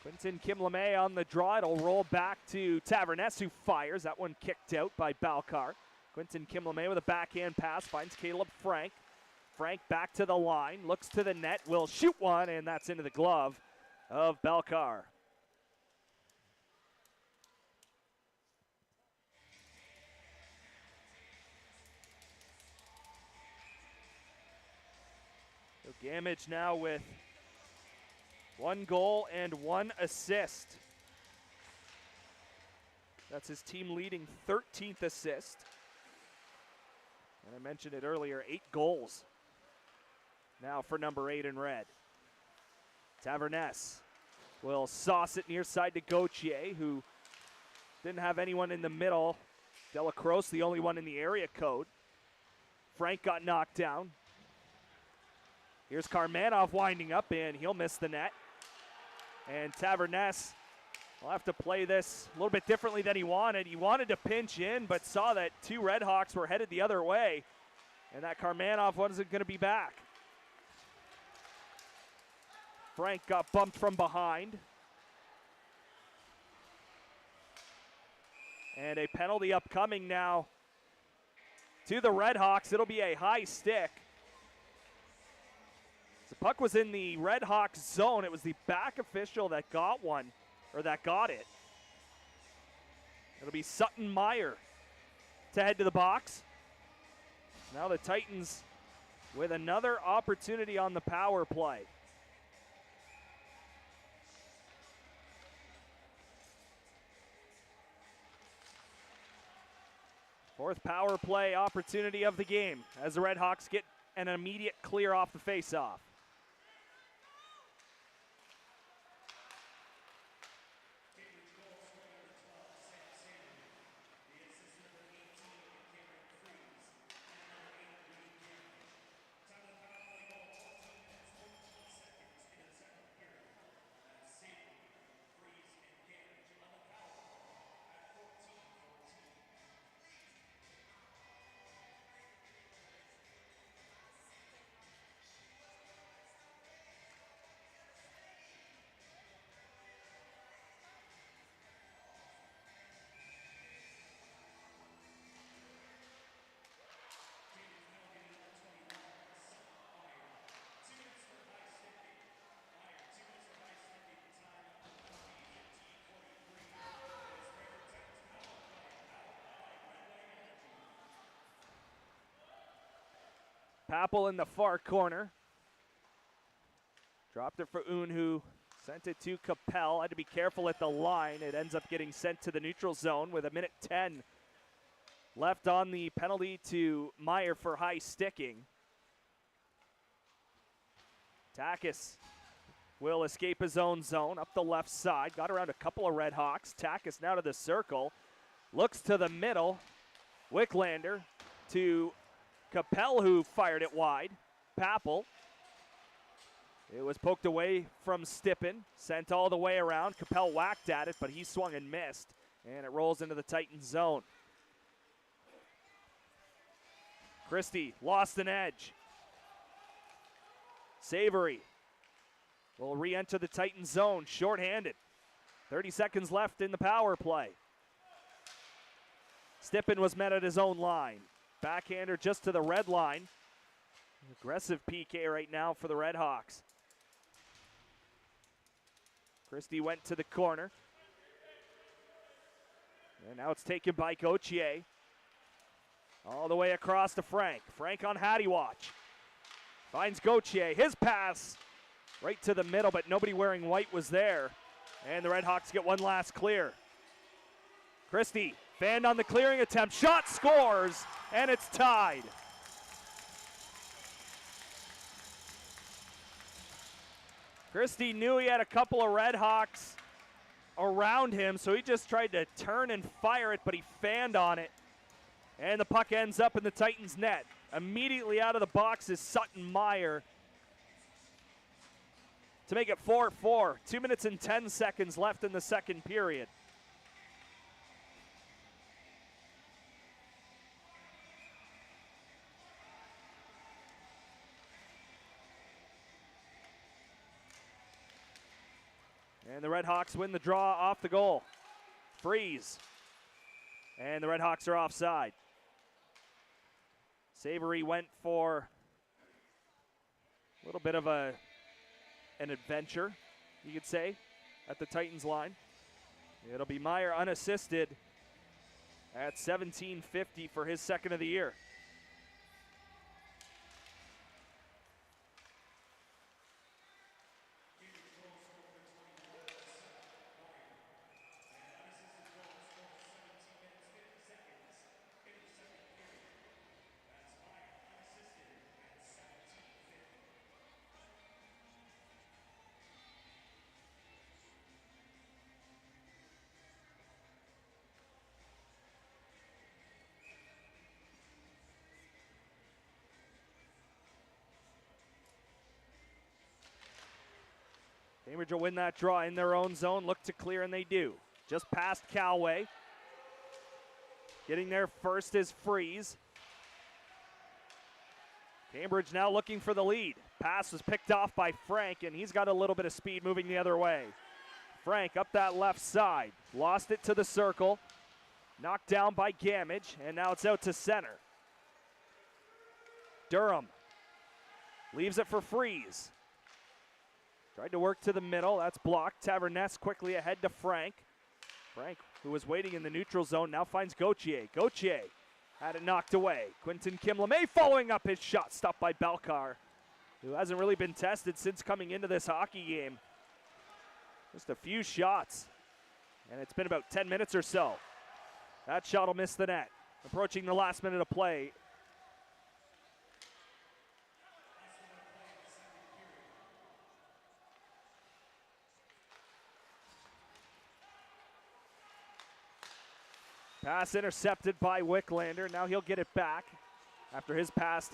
Quentin Kimlame on the draw. It'll roll back to Taverness, who fires. That one kicked out by Balcar. Quentin Kimlame with a backhand pass finds Caleb Frank. Frank back to the line, looks to the net, will shoot one, and that's into the glove of Balcar. So Gamage now with 1 goal and 1 assist. That's his team leading 13th assist. And I mentioned it earlier, 8 goals now for number 8 in red. Taverness will sauce it near side to Gauthier, who didn't have anyone in the middle. Delacroix, the only one in the area code. Frank got knocked down. Here's Karmanov winding up, and he'll miss the net. And Taverness will have to play this a little bit differently than he wanted. He wanted to pinch in, but saw that 2 Redhawks were headed the other way, and that Karmanov wasn't going to be back. Frank got bumped from behind. And a penalty upcoming now to the Redhawks. It'll be a high stick. The puck was in the Redhawks zone. It was the back official that got one, or that got it. It'll be Sutton Meyer to head to the box. Now the Titans with another opportunity on the power play. Fourth power play opportunity of the game as the Redhawks get an immediate clear off the face-off. Papel in the far corner. Dropped it for Un, who sent it to Capel. Had to be careful at the line. It ends up getting sent to the neutral zone with 1:10 left on the penalty to Meyer for high sticking. Takis will escape his own zone up the left side. Got around a couple of Redhawks. Takis now to the circle. Looks to the middle. Wicklander to Capel, who fired it wide. Papel. It was poked away from Stippen. Sent all the way around. Capel whacked at it, but he swung and missed. And it rolls into the Titans zone. Christie lost an edge. Savory will re-enter the Titans zone, shorthanded. 30 seconds left in the power play. Stippen was met at his own line. Backhander just to the red line. Aggressive PK right now for the Redhawks. Christie went to the corner. And now it's taken by Gauthier. All the way across to Frank. Frank on Hattie watch. Finds Gauthier. His pass right to the middle, but nobody wearing white was there. And the Redhawks get one last clear. Christie fanned on the clearing attempt. Shot, scores, and it's tied. Christie knew he had a couple of Redhawks around him, so he just tried to turn and fire it, but he fanned on it. And the puck ends up in the Titans' net. Immediately out of the box is Sutton Meyer to make it 4-4. 2 minutes and 10 seconds left in the second period. And the Redhawks win the draw off the goal. Freeze. And the Redhawks are offside. Savory went for a little bit of an adventure, you could say, at the Titans line. It'll be Meyer unassisted at 17:50 for his second of the year. Cambridge will win that draw in their own zone. Look to clear, and they do. Just past Calway. Getting there first is Freeze. Cambridge now looking for the lead. Pass was picked off by Frank, and he's got a little bit of speed moving the other way. Frank up that left side. Lost it to the circle. Knocked down by Gamage, and now it's out to center. Durham leaves it for Freeze. Tried to work to the middle. That's blocked. Taverness quickly ahead to Frank. Frank, who was waiting in the neutral zone, now finds Gauthier. Gauthier had it knocked away. Quinton Kim LeMay following up his shot. Stopped by Balcar, who hasn't really been tested since coming into this hockey game. Just a few shots, and it's been about 10 minutes or so. That shot will miss the net. Approaching the last minute of play. Pass intercepted by Wicklander. Now he'll get it back after his pass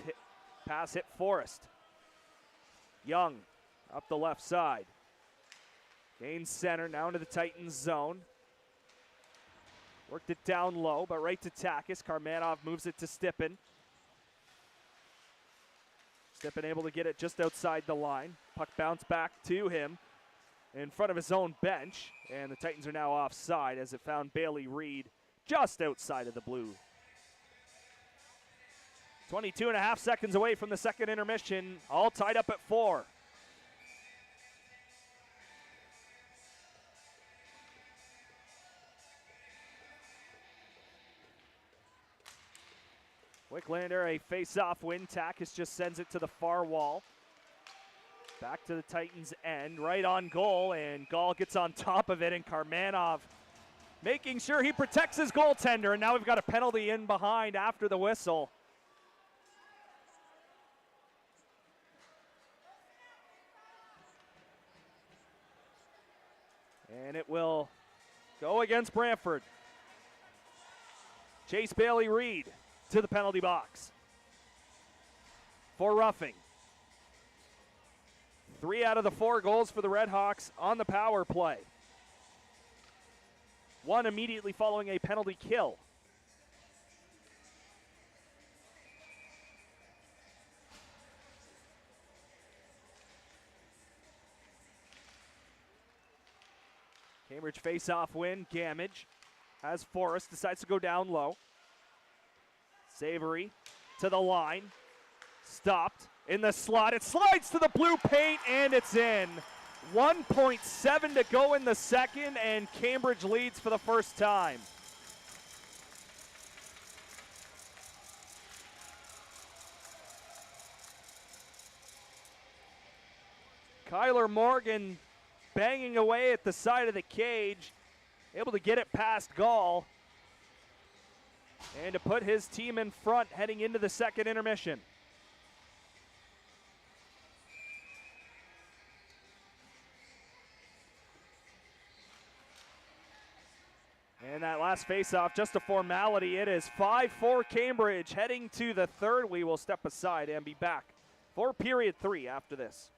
hit Forrest. Young up the left side. Gains center, now into the Titans zone. Worked it down low, but right to Takis. Karmanov moves it to Stippen. Stippen able to get it just outside the line. Puck bounced back to him in front of his own bench, and the Titans are now offside as it found Bailey Reed just outside of the blue. 22.5 seconds away from the second intermission, all tied up at 4. Wicklander, a face-off win. Takis just sends it to the far wall. Back to the Titans' end, right on goal, and Gall gets on top of it, and Karmanov making sure he protects his goaltender, and now we've got a penalty in behind after the whistle. And it will go against Brantford. Chase Bailey Reed to the penalty box for roughing. 3 out of the 4 goals for the Redhawks on the power play. 1 immediately following a penalty kill. Cambridge face-off win. Gamage has Forrest, decides to go down low. Savory to the line. Stopped in the slot. It slides to the blue paint, and it's in. 1.7 to go in the second, and Cambridge leads for the first time. Kyler Morgan banging away at the side of the cage, able to get it past Gall, and to put his team in front heading into the second intermission. And that last faceoff, just a formality. It is 5-4 Cambridge heading to the third. We will step aside and be back for period 3 after this.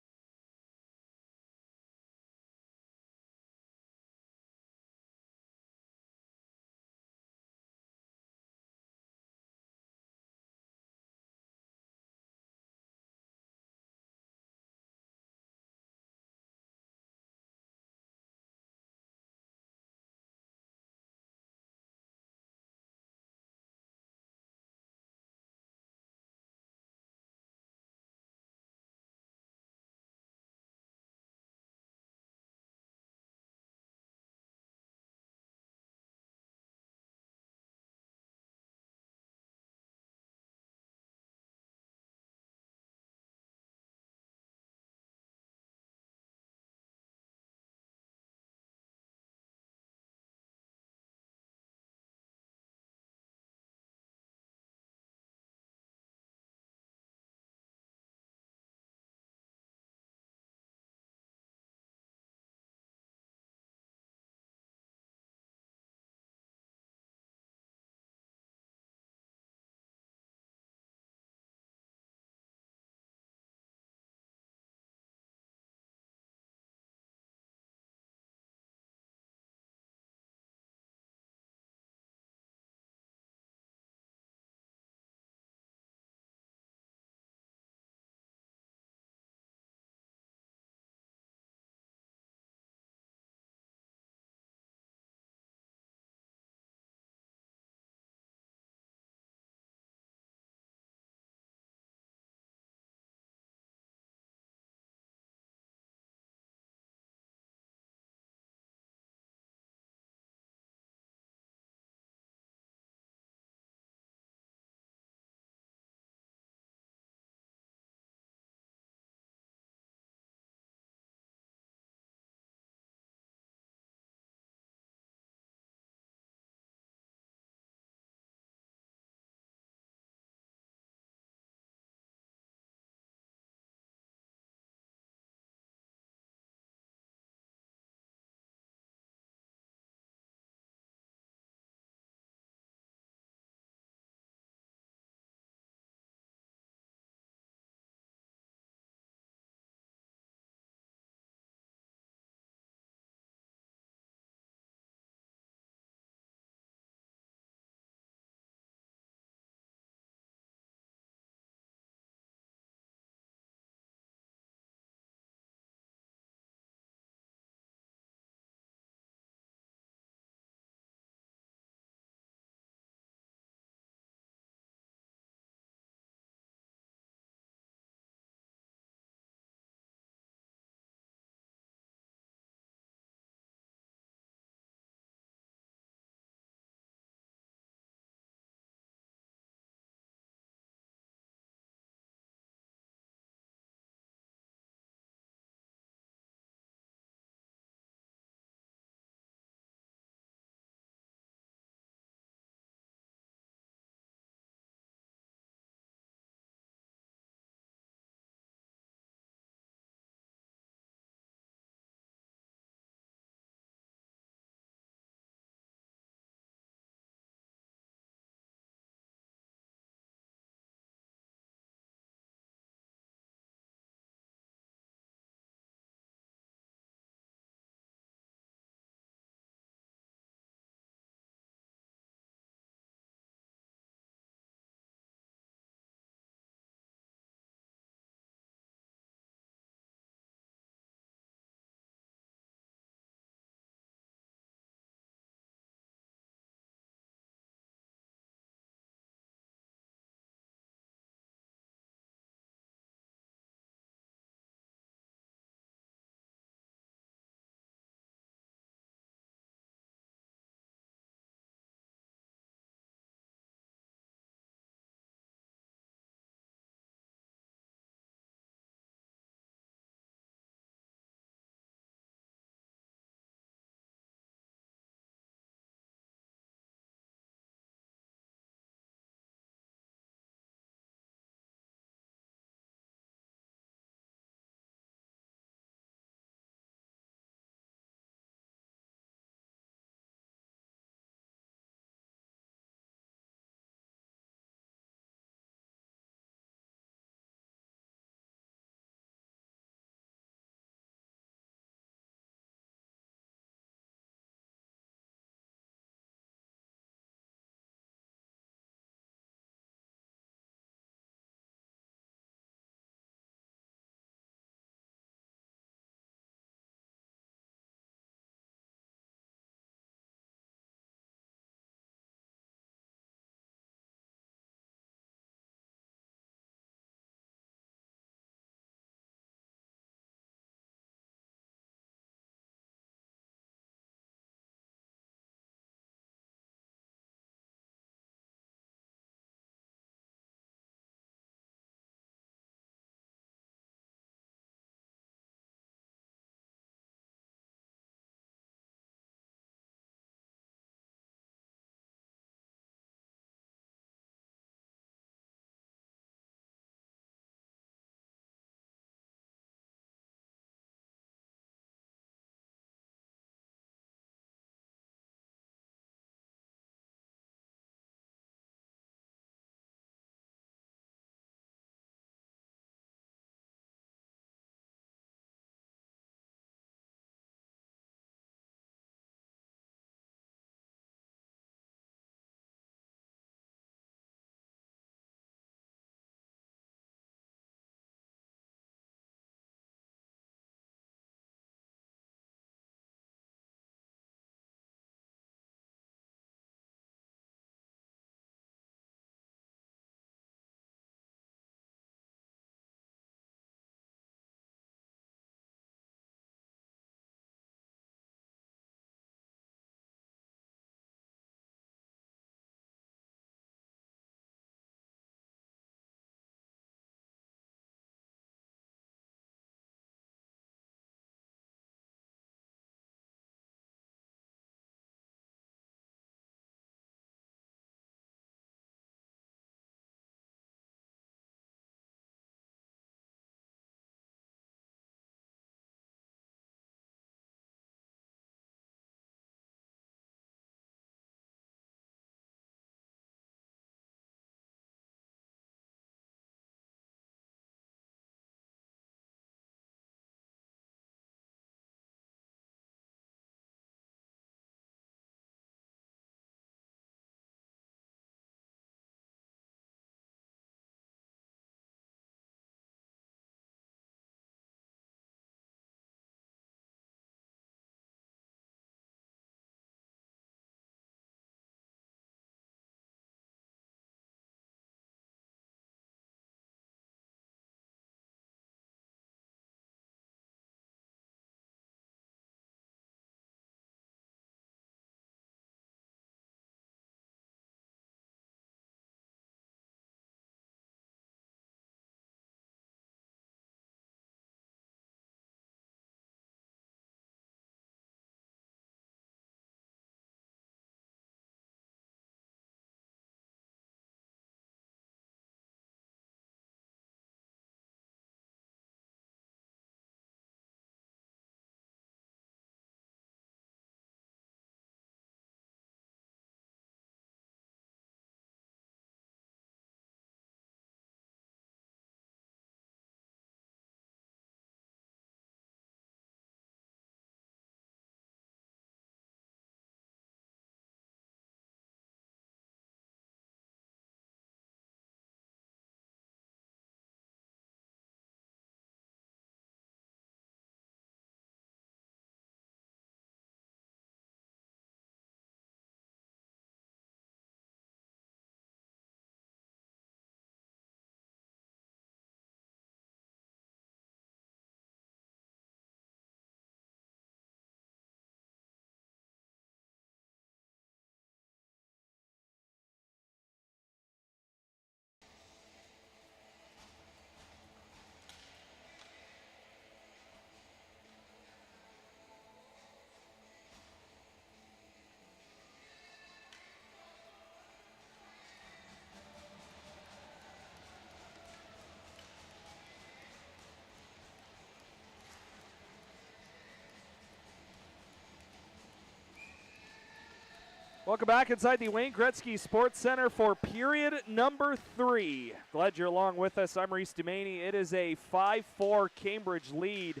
Welcome back inside the Wayne Gretzky Sports Center for period number 3. Glad you're along with us. I'm Reese Dumaney. It is a 5-4 Cambridge lead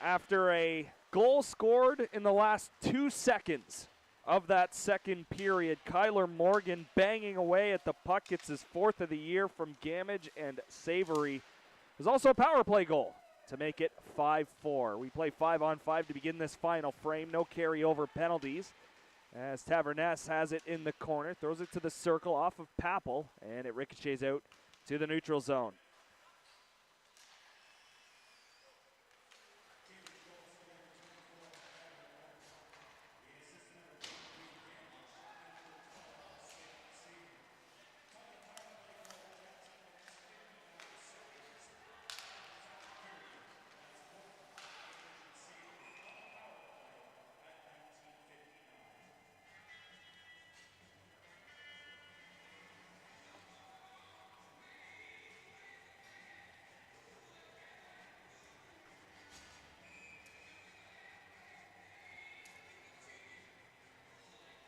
after a goal scored in the last 2 seconds of that second period. Kyler Morgan banging away at the puck. Gets his 4th of the year from Gamage and Savory. There's also a power play goal to make it 5-4. We play 5-on-5 to begin this final frame. No carryover penalties. As Taverness has it in the corner, throws it to the circle off of Papel, and it ricochets out to the neutral zone.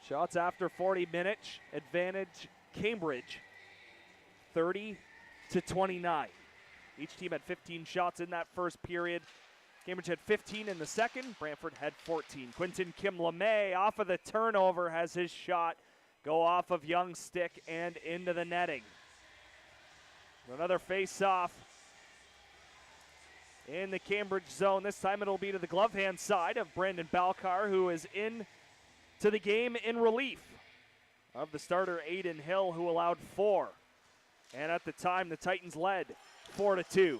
Shots after 40 minutes, advantage Cambridge, 30-29. Each team had 15 shots in that first period. Cambridge had 15 in the second. Brantford had 14. Quinton Kim LeMay off of the turnover has his shot go off of Young's stick and into the netting. Another face-off in the Cambridge zone. This time it'll be to the glove hand side of Brandon Balcar, who is in to the game in relief of the starter Aiden Hill, who allowed 4. And at the time, the Titans led 4-2. It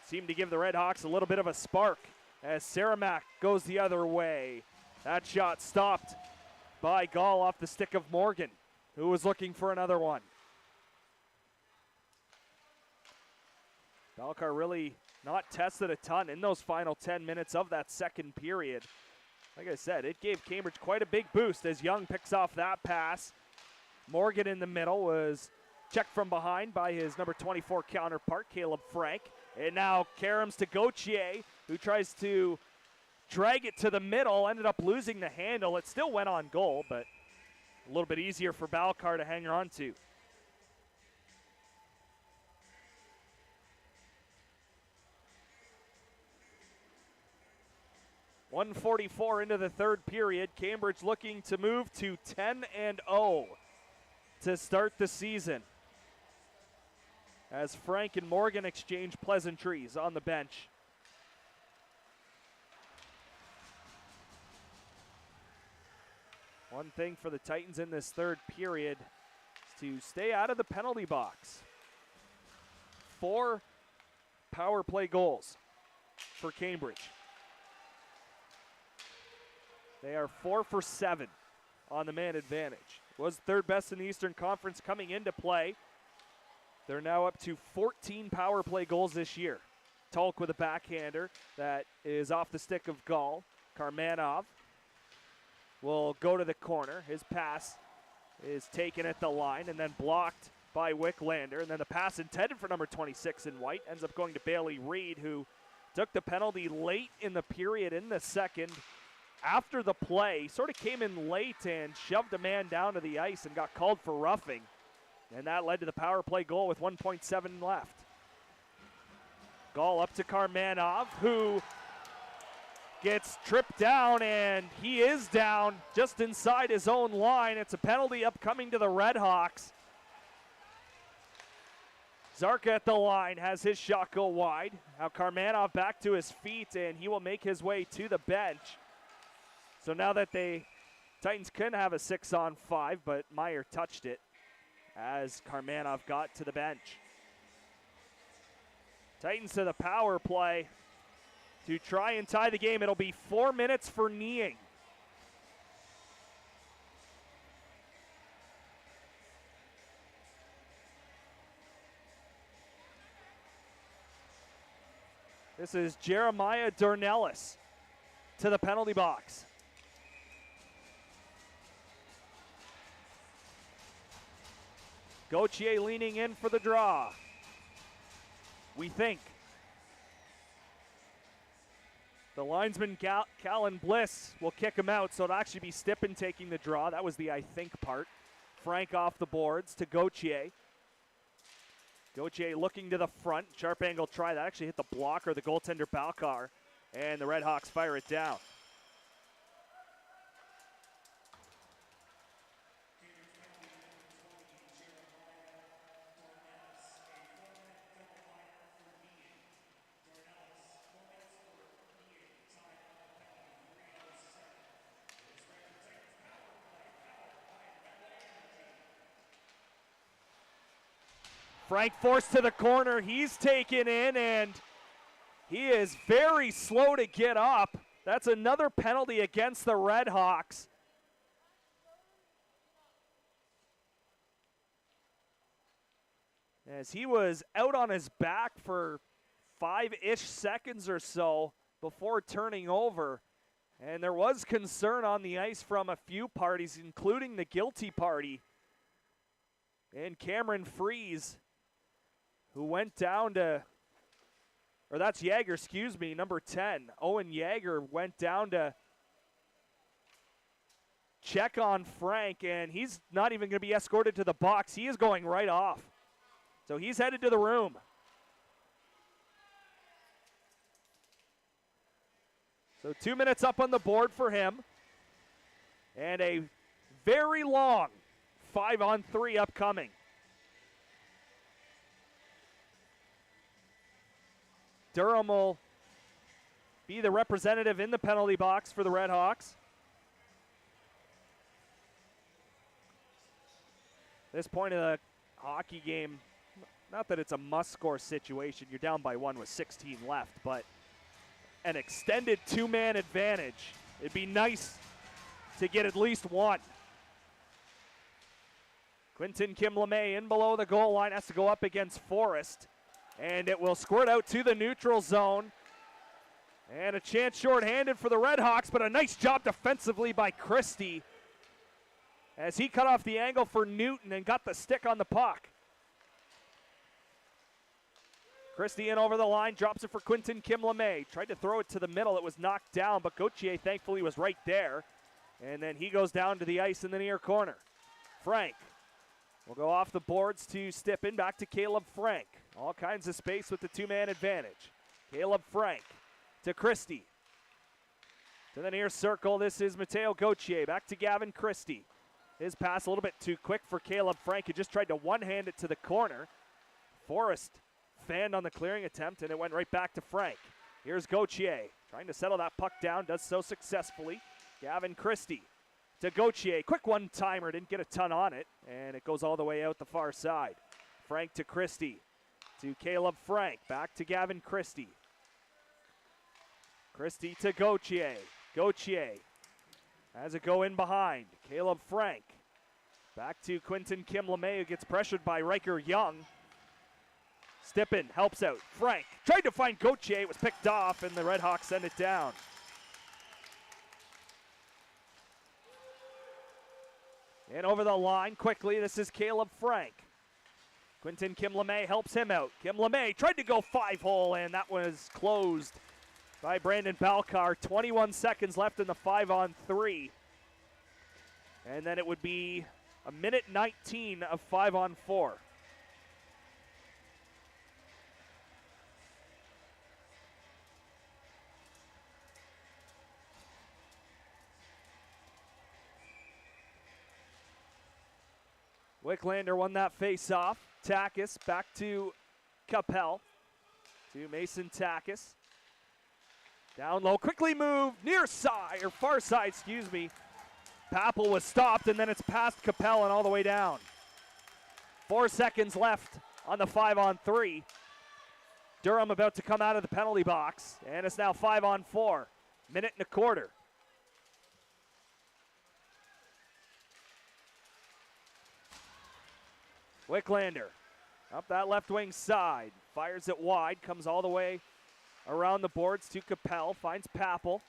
seemed to give the Redhawks a little bit of a spark as Saramac goes the other way. That shot stopped by Gall off the stick of Morgan, who was looking for another one. Balcar really not tested a ton in those final 10 minutes of that second period. Like I said, it gave Cambridge quite a big boost as Young picks off that pass. Morgan in the middle was checked from behind by his number 24 counterpart, Caleb Frank. And now Karams to Gauthier, who tries to drag it to the middle, ended up losing the handle. It still went on goal, but a little bit easier for Balcar to hang on to. .144 into the third period. Cambridge looking to move to 10-0 to start the season, as Frank and Morgan exchange pleasantries on the bench. One thing for the Titans in this third period is to stay out of the penalty box. 4 power play goals for Cambridge. They are 4 for 7 on the man advantage. Was third best in the Eastern Conference coming into play. They're now up to 14 power play goals this year. Tulk with a backhander that is off the stick of Gall. Karmanov will go to the corner. His pass is taken at the line and then blocked by Wicklander. And then the pass intended for number 26 in white ends up going to Bailey Reed, who took the penalty late in the period in the second. After the play, sort of came in late and shoved a man down to the ice and got called for roughing. And that led to the power play goal with 1.7 left. Gall up to Karmanov, who gets tripped down, and he is down just inside his own line. It's a penalty upcoming to the Redhawks. Zarka at the line has his shot go wide. Now Karmanov back to his feet, and he will make his way to the bench. So now that Titans couldn't have a 6-on-5, but Meyer touched it as Karmanov got to the bench. Titans to the power play to try and tie the game. It'll be 4 minutes for kneeing. This is Jeremiah Dornelis to the penalty box. Gauthier leaning in for the draw. We think. The linesman, Callan Bliss, will kick him out, so it'll actually be Stippen taking the draw. That was the I think part. Frank off the boards to Gauthier. Gauthier looking to the front. Sharp angle try. That actually hit the blocker, the goaltender Balcar, and the Redhawks fire it down. Frank forced to the corner. He's taken in, and he is very slow to get up. That's another penalty against the Redhawks. As he was out on his back for 5-ish seconds or so before turning over. And there was concern on the ice from a few parties, including the guilty party. And Cameron Fries, who went down to, or that's Yager, excuse me, number 10. Owen Yager went down to check on Frank, and he's not even going to be escorted to the box. He is going right off. So he's headed to the room. So 2 minutes up on the board for him. And a very long 5-on-3 upcoming. Durham will be the representative in the penalty box for the Redhawks. This point of the hockey game, not that it's a must-score situation. You're down by 1 with 16 left, but an extended two-man advantage. It'd be nice to get at least one. Quentin Kim LeMay in below the goal line, has to go up against Forrest. And it will squirt out to the neutral zone. And a chance shorthanded for the Redhawks, but a nice job defensively by Christie as he cut off the angle for Newton and got the stick on the puck. Christie in over the line, drops it for Quentin Kim LeMay. Tried to throw it to the middle, it was knocked down, but Gauthier thankfully was right there. And then he goes down to the ice in the near corner. Frank will go off the boards to Stippen, back to Caleb Frank. All kinds of space with the two-man advantage. Caleb Frank to Christie. To the near circle, this is Mateo Gauthier. Back to Gavin Christie. His pass a little bit too quick for Caleb Frank. He just tried to one-hand it to the corner. Forrest fanned on the clearing attempt, and it went right back to Frank. Here's Gauthier trying to settle that puck down, does so successfully. Gavin Christie to Gauthier. Quick one-timer, didn't get a ton on it, and it goes all the way out the far side. Frank to Christie. To Caleb Frank, back to Gavin Christie. Christie to Gauthier. Gauthier has it go in behind. Caleb Frank, back to Quentin Kim LeMay, who gets pressured by Riker Young. Stippen helps out. Frank tried to find Gauthier, it was picked off, and the Redhawks send it down. And over the line quickly, this is Caleb Frank. Quentin Kim LeMay helps him out. Kim LeMay tried to go 5-hole, and that was closed by Brandon Balcar. 21 seconds left in the 5-on-3. And then it would be a minute 19 of 5-on-4. Wicklander won that face-off. Takis back to Capel. To Mason Takis. Down low, quickly moved, near side, or far side, excuse me. Papel was stopped, and then it's past Capel and all the way down. 4 seconds left on the 5-on-3. Durham about to come out of the penalty box, and it's now 5-on-4. Minute and a quarter. Wicklander up that left wing side, fires it wide, comes all the way around the boards to Capel, finds Papel.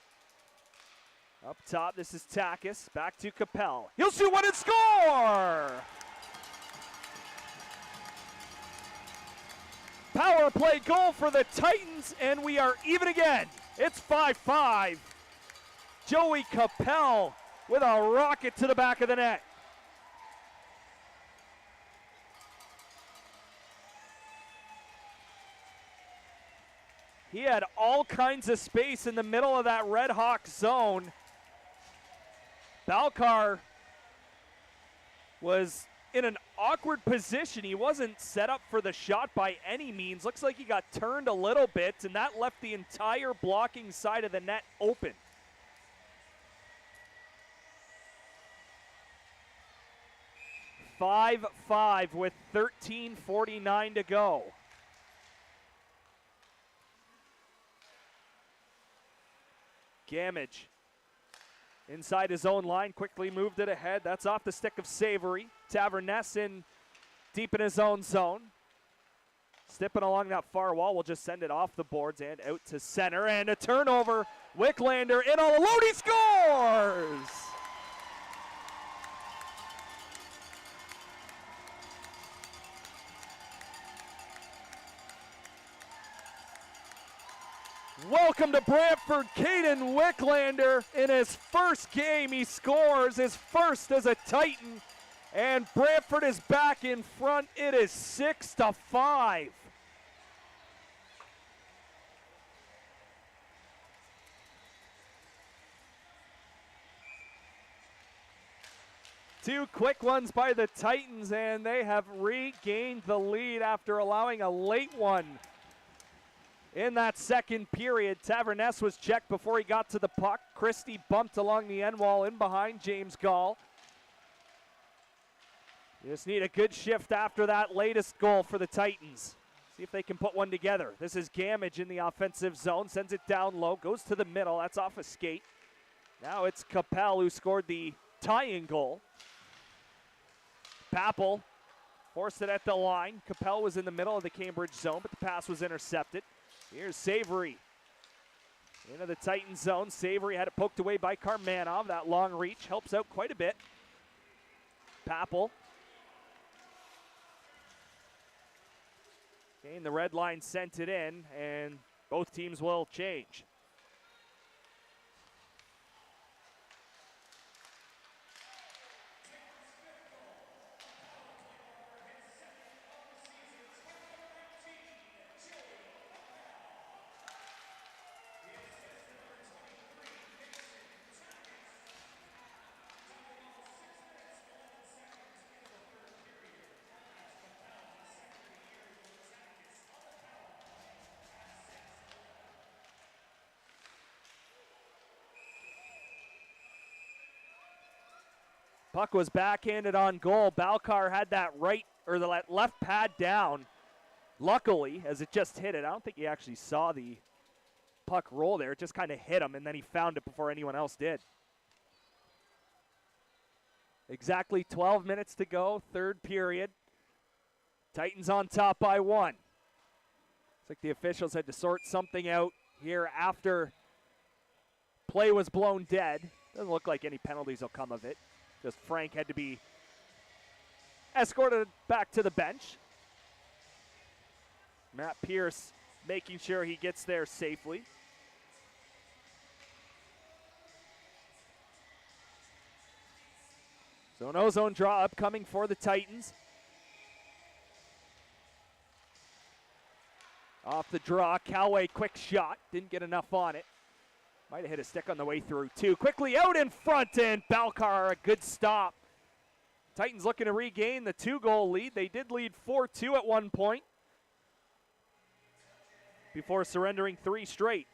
Up top, this is Takis, back to Capel. He'll shoot one and score! Power play goal for the Titans, and we are even again. It's 5-5. Joey Capel with a rocket to the back of the net. He had all kinds of space in the middle of that Redhawks zone. Balcar was in an awkward position. He wasn't set up for the shot by any means. Looks like he got turned a little bit, and that left the entire blocking side of the net open. "5-5" with 13:49 to go. Gamage inside his own line, quickly moved it ahead. That's off the stick of Savory. Taverness in deep in his own zone. Stepping along that far wall, will just send it off the boards and out to center. And a turnover. Wicklander in all alone, he scores! Welcome to Brantford, Caden Wicklander. In his first game, he scores his first as a Titan, and Brantford is back in front. It is 6-5. Two quick ones by the Titans, and they have regained the lead after allowing a late one in that second period. Taverness was checked before he got to the puck. Christie bumped along the end wall in behind James Gall. You just need a good shift after that latest goal for the Titans. See if they can put one together. This is Gamage in the offensive zone. Sends it down low. Goes to the middle. That's off a skate. Now it's Capel who scored the tying goal. Papel forced it at the line. Capel was in the middle of the Cambridge zone, but the pass was intercepted. Here's Savory into the Titan zone. Savory had it poked away by Karmanov. That long reach helps out quite a bit. Papel. And the red line sent it in, and both teams will change. Puck was backhanded on goal. Balcar had that right, or the left pad down. Luckily, as it just hit it, I don't think he actually saw the puck roll there. It just kind of hit him, and then he found it before anyone else did. Exactly 12 minutes to go, third period. Titans on top by 1. Looks like the officials had to sort something out here after play was blown dead. Doesn't look like any penalties will come of it. Just Frank had to be escorted back to the bench. Matt Pierce making sure he gets there safely. So no zone draw upcoming for the Titans. Off the draw, Callaway quick shot. Didn't get enough on it. Might have hit a stick on the way through, too. Quickly out in front, and Balcar, a good stop. Titans looking to regain the 2-goal lead. They did lead 4-2 at one point before surrendering 3 straight.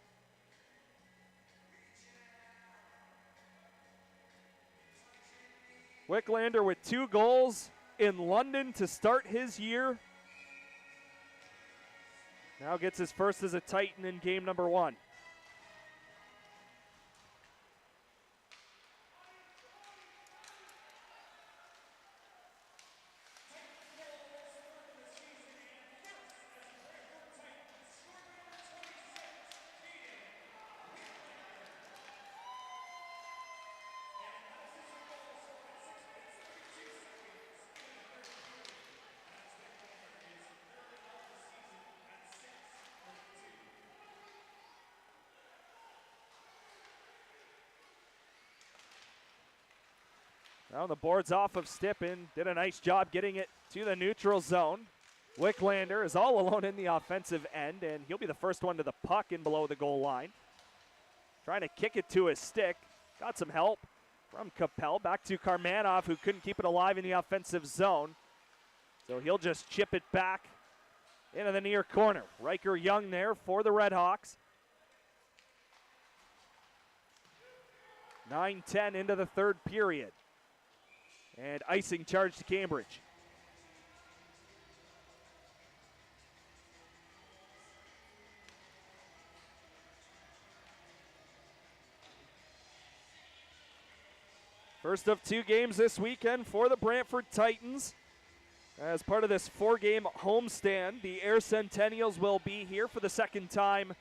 Wicklander with 2 goals in London to start his year. Now gets his first as a Titan in game number 1. Now the boards off of Stippen. Did a nice job getting it to the neutral zone. Wicklander is all alone in the offensive end, and he'll be the first one to the puck in below the goal line. Trying to kick it to his stick. Got some help from Capel. Back to Karmanov, who couldn't keep it alive in the offensive zone. So he'll just chip it back into the near corner. Riker Young there for the Redhawks. 9-10 into the third period. And icing charge to Cambridge. First of two games this weekend for the Brantford Titans. As part of this four-game homestand, the Air Centennials will be here for the second time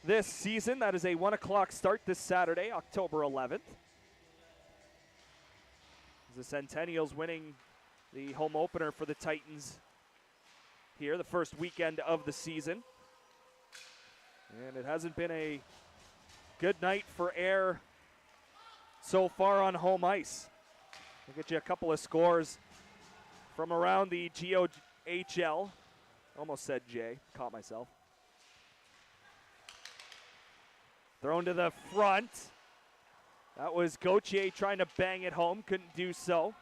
this season. That is a 1 o'clock start this Saturday, October 11th. The Centennials winning the home opener for the Titans here, the first weekend of the season. And it hasn't been a good night for Air so far on home ice. We'll get you a couple of scores from around the GOHL. Almost said J, caught myself. Thrown to the front. That was Gauthier trying to bang it home, couldn't do so.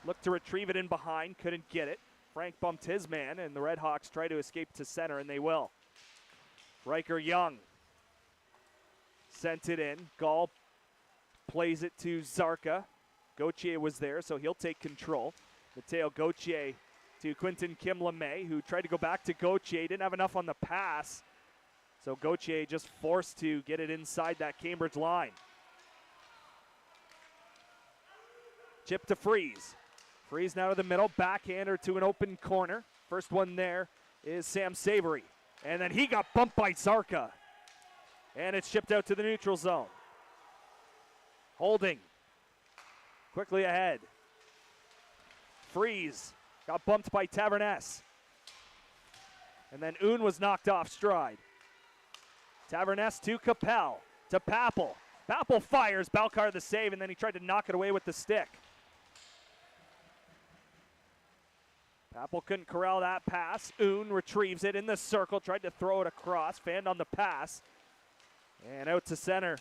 Looked to retrieve it in behind, couldn't get it. Frank bumped his man, and the Redhawks try to escape to center, and they will. Riker Young sent it in. Gall plays it to Zarka. Gauthier was there, so he'll take control. Mateo Gauthier to Quentin Kim-LeMay, who tried to go back to Gauthier. Didn't have enough on the pass, so Gauthier just forced to get it inside that Cambridge line. Chip to Freeze. Freeze now to the middle, backhander to an open corner. First one there is Sam Savory. And then he got bumped by Zarka. And it's shipped out to the neutral zone. Holding. Quickly ahead. Freeze got bumped by Taverness. And then Oon was knocked off stride. Taverness to Capel. To Papel. Papel fires. Balcar the save, and then he tried to knock it away with the stick. Papel couldn't corral that pass. Oon retrieves it in the circle, tried to throw it across, fanned on the pass. And out to center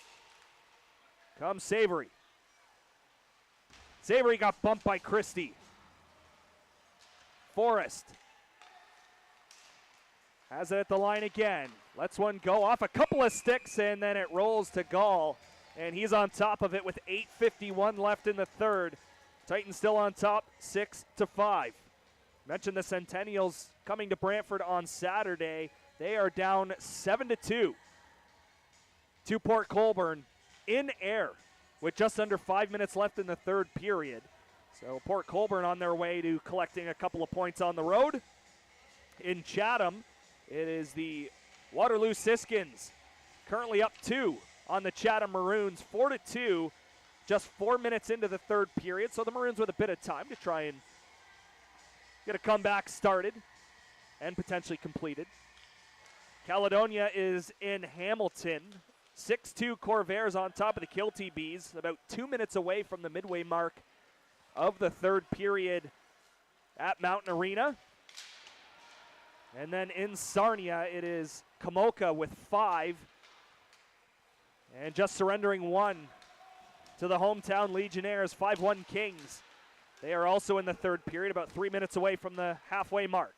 comes Savory. Savory got bumped by Christie. Forrest has it at the line again. Lets one go off a couple of sticks, and then it rolls to Gall. And he's on top of it with 8:51 left in the third. Titans still on top, 6-5. Mentioned the Centennials coming to Brantford on Saturday. They are down 7-2 to Port Colborne in Air with just under 5 minutes left in the third period. So Port Colborne on their way to collecting a couple of points on the road. In Chatham, it is the Waterloo Siskins currently up 2 on the Chatham Maroons, 4-2, just 4 minutes into the third period. So the Maroons with a bit of time to try and get a comeback started and potentially completed. Caledonia is in Hamilton. 6-2 Corvairs on top of the Kilty Bees, about 2 minutes away from the midway mark of the third period at Mountain Arena. And then in Sarnia, it is Kamoka with 5 and just surrendering 1 to the hometown Legionnaires, 5-1 Kings. They are also in the third period, about 3 minutes away from the halfway mark.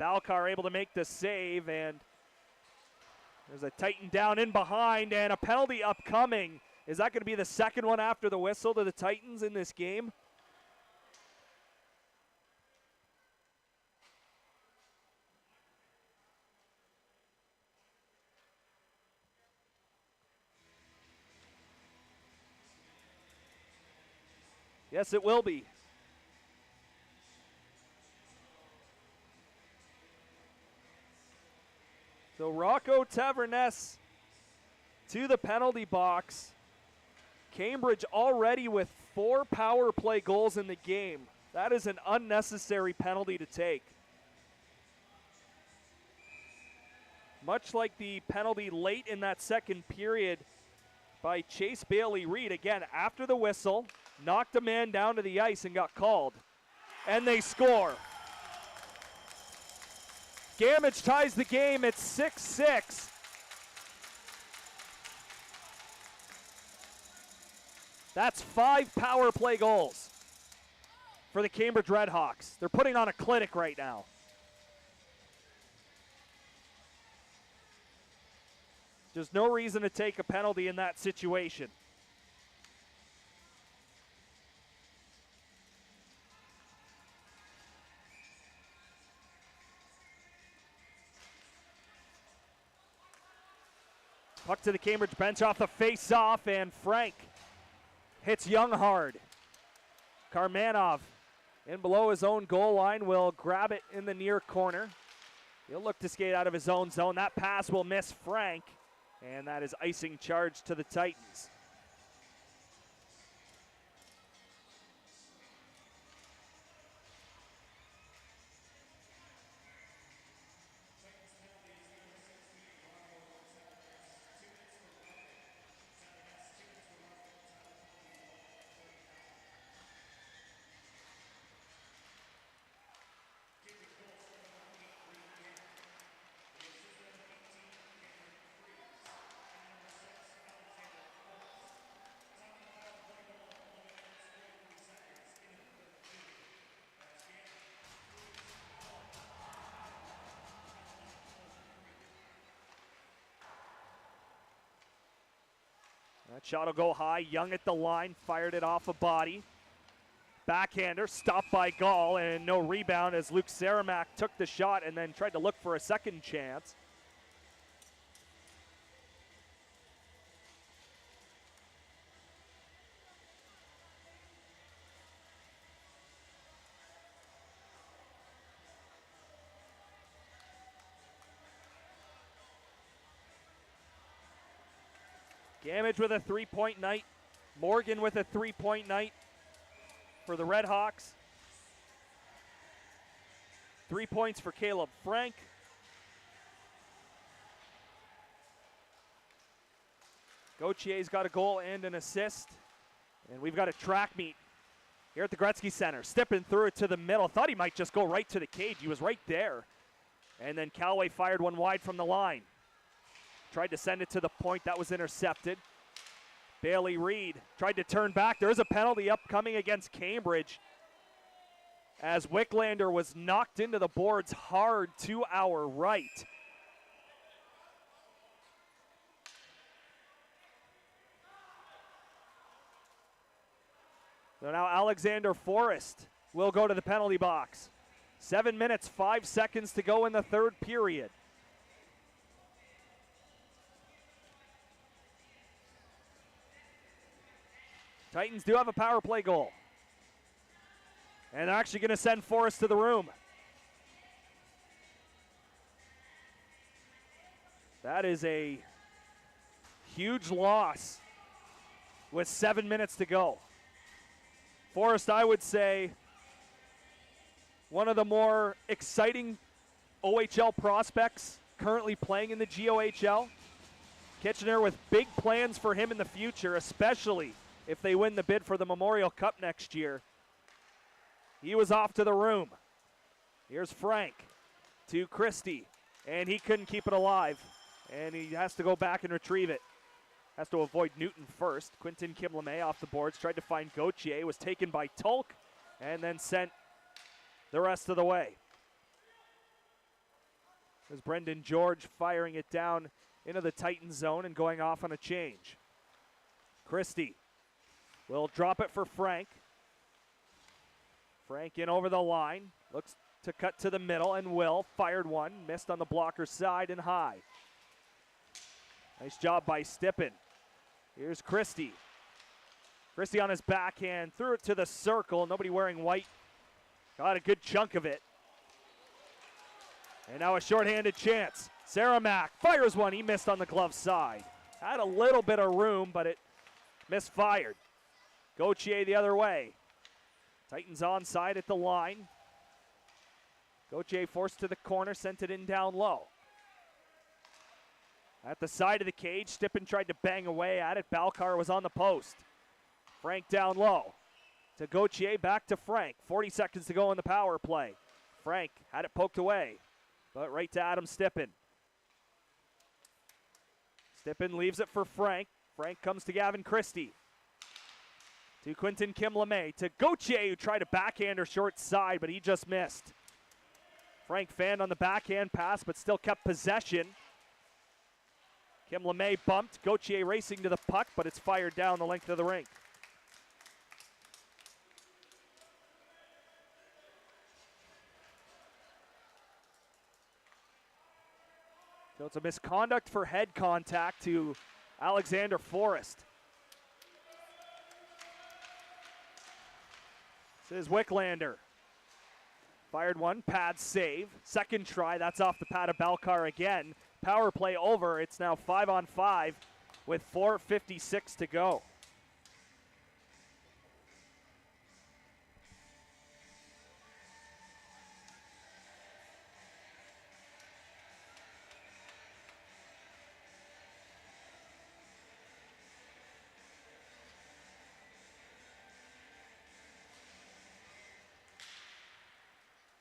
Balcar able to make the save, and there's a Titan down in behind, and a penalty upcoming. Is that going to be the second one after the whistle to the Titans in this game? Yes, it will be. So Rocco Taverness to the penalty box. Cambridge already with 4 power play goals in the game. That is an unnecessary penalty to take. Much like the penalty late in that second period by Chase Bailey-Reed. Again, after the whistle, knocked a man down to the ice and got called. And they score. Gamage ties the game at 6-6. That's 5 power play goals for the Cambridge Redhawks. They're putting on a clinic right now. There's no reason to take a penalty in that situation. Puck to the Cambridge bench off the face-off, and Frank hits Young hard. Karmanov in below his own goal line will grab it in the near corner. He'll look to skate out of his own zone. That pass will miss Frank, and that is icing charge to the Titans. That shot will go high. Young at the line, fired it off a body. Backhander, stopped by Gall, and no rebound as Luke Saramac took the shot and then tried to look for a second chance. Gamage with a 3-point night. Morgan with a 3-point night for the Redhawks. 3 points for Caleb Frank. Gautier's got a goal and an assist. And we've got a track meet here at the Gretzky Center. Stepping through it to the middle. Thought he might just go right to the cage. He was right there. And then Callaway fired one wide from the line. Tried to send it to the point. That was intercepted. Bailey-Reed tried to turn back. There is a penalty upcoming against Cambridge as Wicklander was knocked into the boards hard to our right. So now Alexander Forrest will go to the penalty box. 7 minutes, 5 seconds to go in the third period. Titans do have a power play goal. And they're actually going to send Forrest to the room. That is a huge loss with 7 minutes to go. Forrest, I would say, one of the more exciting OHL prospects currently playing in the GOHL. Kitchener with big plans for him in the future, especially if they win the bid for the Memorial Cup next year. He was off to the room. Here's Frank to Christie, and he couldn't keep it alive, and he has to go back and retrieve it. Has to avoid Newton first. Quinton Kimleme off the boards, tried to find Gauthier, was taken by Tulk, and then sent the rest of the way. There's Brendan George firing it down into the Titan zone and going off on a change. Christie will drop it for Frank. Frank in over the line, looks to cut to the middle, and will. Fired one, missed on the blocker side and high. Nice job by Stippen. Here's Christie. Christie on his backhand, threw it to the circle. Nobody wearing white. Got a good chunk of it. And now a shorthanded chance. Saramac fires one. He missed on the glove side. Had a little bit of room, but it misfired. Gauthier the other way. Titans onside at the line. Gauthier forced to the corner, sent it in down low. At the side of the cage, Stippen tried to bang away at it. Balcar was on the post. Frank down low. To Gauthier, back to Frank. 40 seconds to go in the power play. Frank had it poked away, but right to Adam Stippen. Stippen leaves it for Frank. Frank comes to Gavin Christie. To Quentin Kim LeMay. To Gauthier, who tried a backhander short side, but he just missed. Frank fanned on the backhand pass, but still kept possession. Kim LeMay bumped. Gauthier racing to the puck, but it's fired down the length of the rink. So it's a misconduct for head contact to Alexander Forrest. This is Wicklander. Fired one, pad save. Second try, that's off the pad of Balcar again. Power play over, it's now 5-on-5 with 4:56 to go.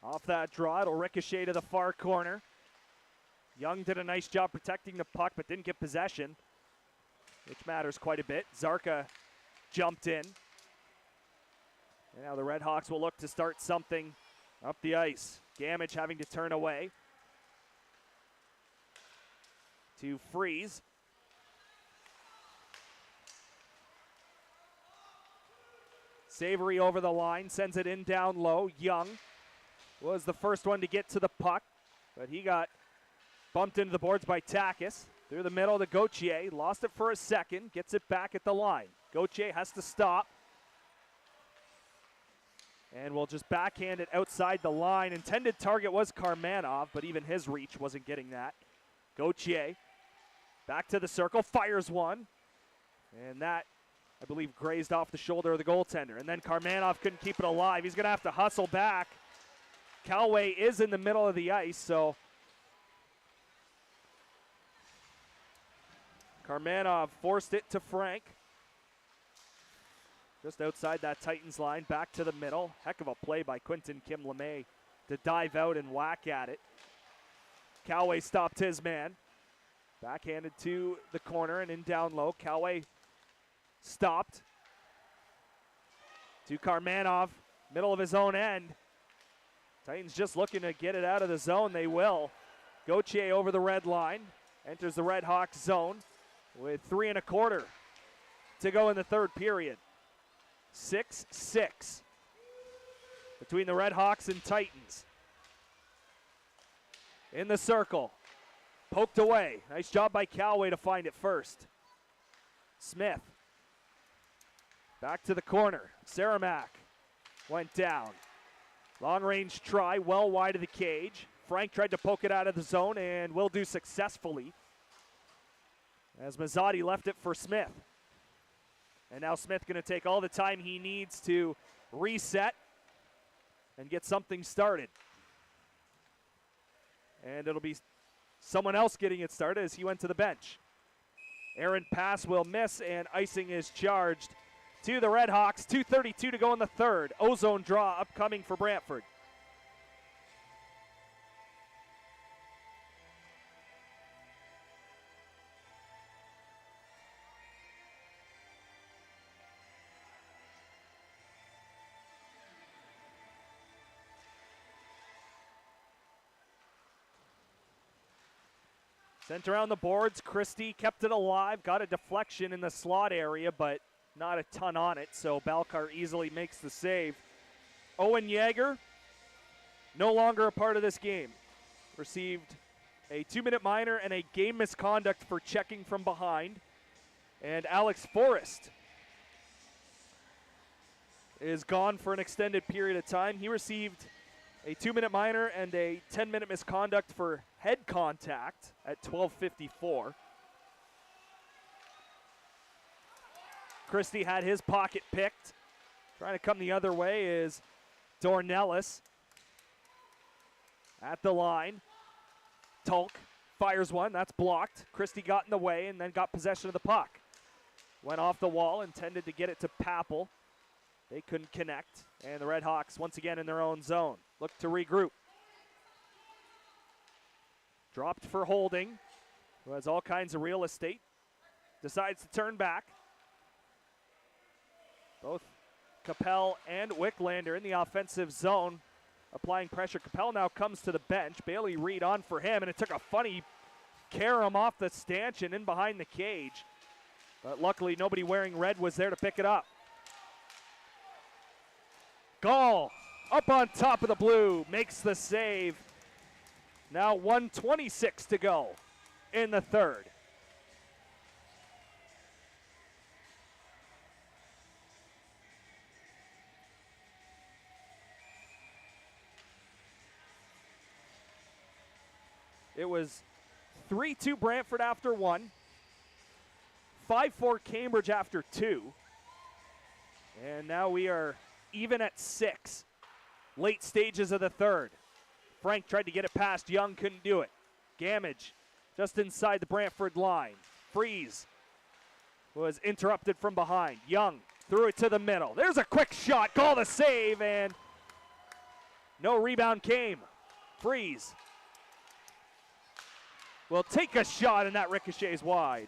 Off that draw, it'll ricochet to the far corner. Young did a nice job protecting the puck, but didn't get possession, which matters quite a bit. Zarka jumped in. And now the Redhawks will look to start something up the ice. Gamage having to turn away. To Freeze. Savory over the line, sends it in down low. Young was the first one to get to the puck, but he got bumped into the boards by Takis. Through the middle to Gauthier, lost it for a second, gets it back at the line. Gauthier has to stop. And will just backhand it outside the line. Intended target was Karmanov, but even his reach wasn't getting that. Gauthier back to the circle, fires one. And that, I believe, grazed off the shoulder of the goaltender. And then Karmanov couldn't keep it alive. He's going to have to hustle back. Calway is in the middle of the ice, so Karmanov forced it to Frank. Just outside that Titans line, back to the middle. Heck of a play by Quentin Kim LeMay to dive out and whack at it. Calway stopped his man. Backhanded to the corner and in down low. Calway stopped. To Karmanov, middle of his own end. Titans just looking to get it out of the zone. They will. Gauthier over the red line. Enters the Redhawks zone with 3 1/4 to go in the third period. 6-6 between the Redhawks and Titans. In the circle. Poked away. Nice job by Calway to find it first. Smith. Back to the corner. Saramac went down. Long range try, well wide of the cage. Frank tried to poke it out of the zone and will do successfully, as Mazzotti left it for Smith. And now Smith going to take all the time he needs to reset and get something started. And it'll be someone else getting it started as he went to the bench. Errant pass will miss, and icing is charged to the Redhawks. 2:32 to go in the third. Ozone draw upcoming for Brantford. Sent around the boards. Christie kept it alive. Got a deflection in the slot area, but not a ton on it, so Balcar easily makes the save. Owen Yeager, no longer a part of this game. Received a 2-minute minor and a game misconduct for checking from behind. And Alex Forrest is gone for an extended period of time. He received a 2-minute minor and a 10-minute misconduct for head contact at 12:54. Christie had his pocket picked. Trying to come the other way is Dornellis. At the line, Tulk fires one. That's blocked. Christie got in the way and then got possession of the puck. Went off the wall, intended to get it to Papel. They couldn't connect, and the Redhawks once again in their own zone. Look to regroup. Dropped for Holding, who has all kinds of real estate. Decides to turn back. Both Capel and Wicklander in the offensive zone, applying pressure. Capel now comes to the bench. Bailey Reed on for him, and it took a funny carom off the stanchion in behind the cage. But luckily, nobody wearing red was there to pick it up. Gall up on top of the blue, makes the save. Now 1:26 to go in the third. It was 3-2 Brantford after one. 5-4 Cambridge after two. And now we are even at 6. Late stages of the third. Frank tried to get it past Young, couldn't do it. Gamage just inside the Brantford line. Freeze was interrupted from behind. Young threw it to the middle. There's a quick shot, call the save, and no rebound came. Freeze will take a shot, and that ricochets wide.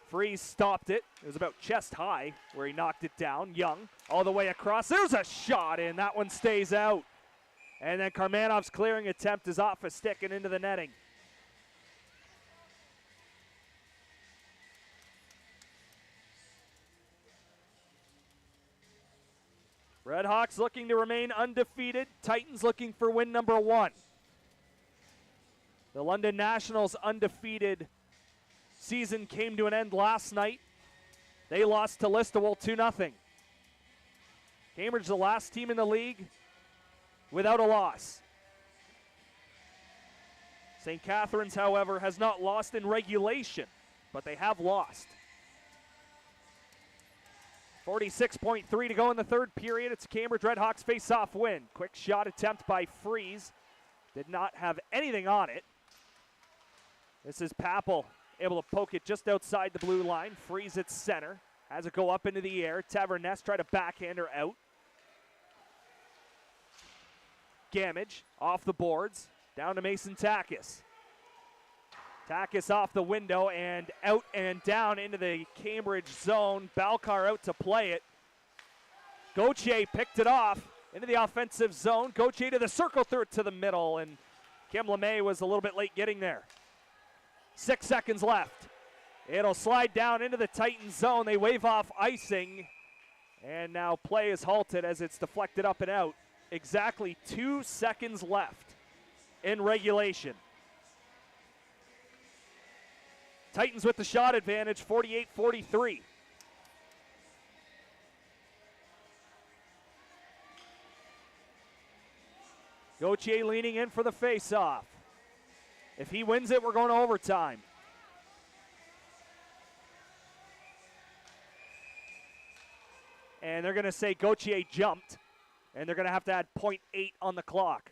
Freeze stopped it. It was about chest high where he knocked it down. Young all the way across. There's a shot, and that one stays out. And then Karmanov's clearing attempt is off a stick and into the netting. Redhawks looking to remain undefeated. Titans looking for win number 1. The London Nationals undefeated season came to an end last night. They lost to Listowel 2-0. Cambridge, the last team in the league without a loss. St. Catharines, however, has not lost in regulation, but they have lost. 46.3 to go in the third period. It's a Cambridge Redhawks face-off win. Quick shot attempt by Freeze. Did not have anything on it. This is Papel able to poke it just outside the blue line. Freeze at center. Has it go up into the air. Taverness try to backhand her out. Gamage off the boards. Down to Mason Takis. Takis off the window and out and down into the Cambridge zone. Balcar out to play it. Gauthier picked it off into the offensive zone. Gauthier to the circle, threw it to the middle, and Kim LeMay was a little bit late getting there. 6 seconds left. It'll slide down into the Titan zone. They wave off icing, and now play is halted as it's deflected up and out. Exactly 2 seconds left in regulation. Titans with the shot advantage, 48-43. Gauthier leaning in for the face-off. If he wins it, we're going to overtime. And they're going to say Gauthier jumped, and they're going to have to add 0.8 on the clock.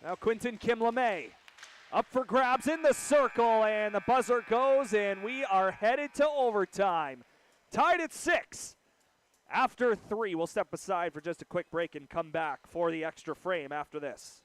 Now Quinton Kim LeMay up for grabs in the circle, and the buzzer goes, and we are headed to overtime. Tied at 6 after 3. We'll step aside for just a quick break and come back for the extra frame after this.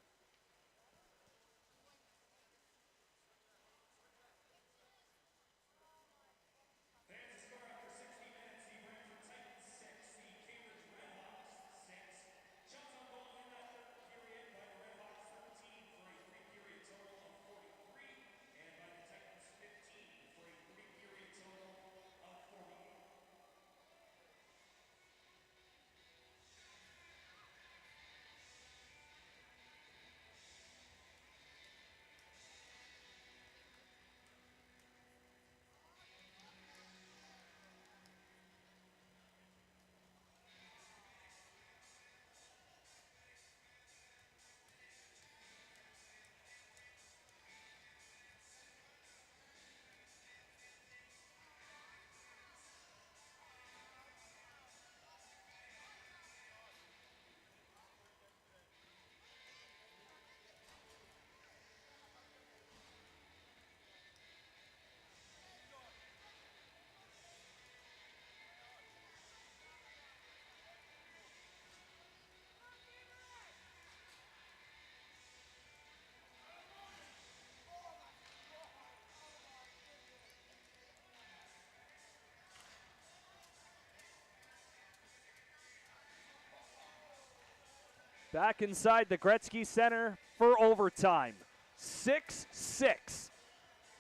back inside the Gretzky Center for overtime. 6-6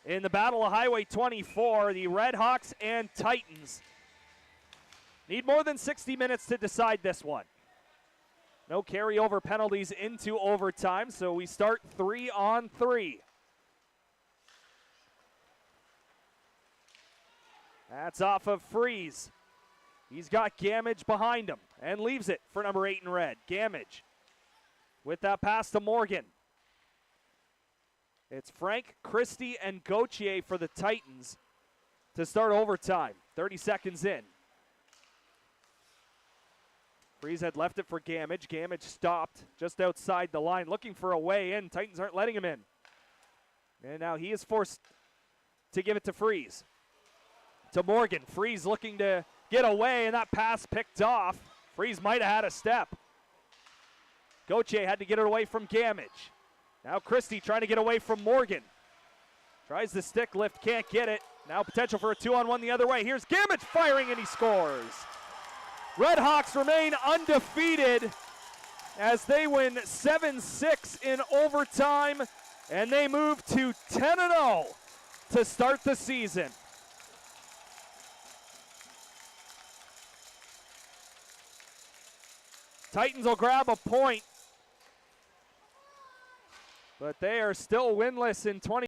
in the Battle of Highway 24. The Redhawks and Titans need more than 60 minutes to decide this one. No carryover penalties into overtime, so we start 3-on-3. That's off of Freeze. He's got Gamage behind him and leaves it for number 8 in red. Gamage with that pass to Morgan. It's Frank, Christie, and Gauthier for the Titans to start overtime. 30 seconds in. Freeze had left it for Gamage. Gamage stopped just outside the line, looking for a way in. Titans aren't letting him in. And now he is forced to give it to Freeze. To Morgan. Freeze looking to get away, and that pass picked off. Freeze might have had a step. Gauthier had to get it away from Gamage. Now Christie trying to get away from Morgan. Tries the stick lift, can't get it. Now potential for a 2-on-1 the other way. Here's Gamage firing, and he scores. Redhawks remain undefeated as they win 7-6 in overtime, and they move to 10-0 to start the season. Titans will grab a point, but they are still winless in 20.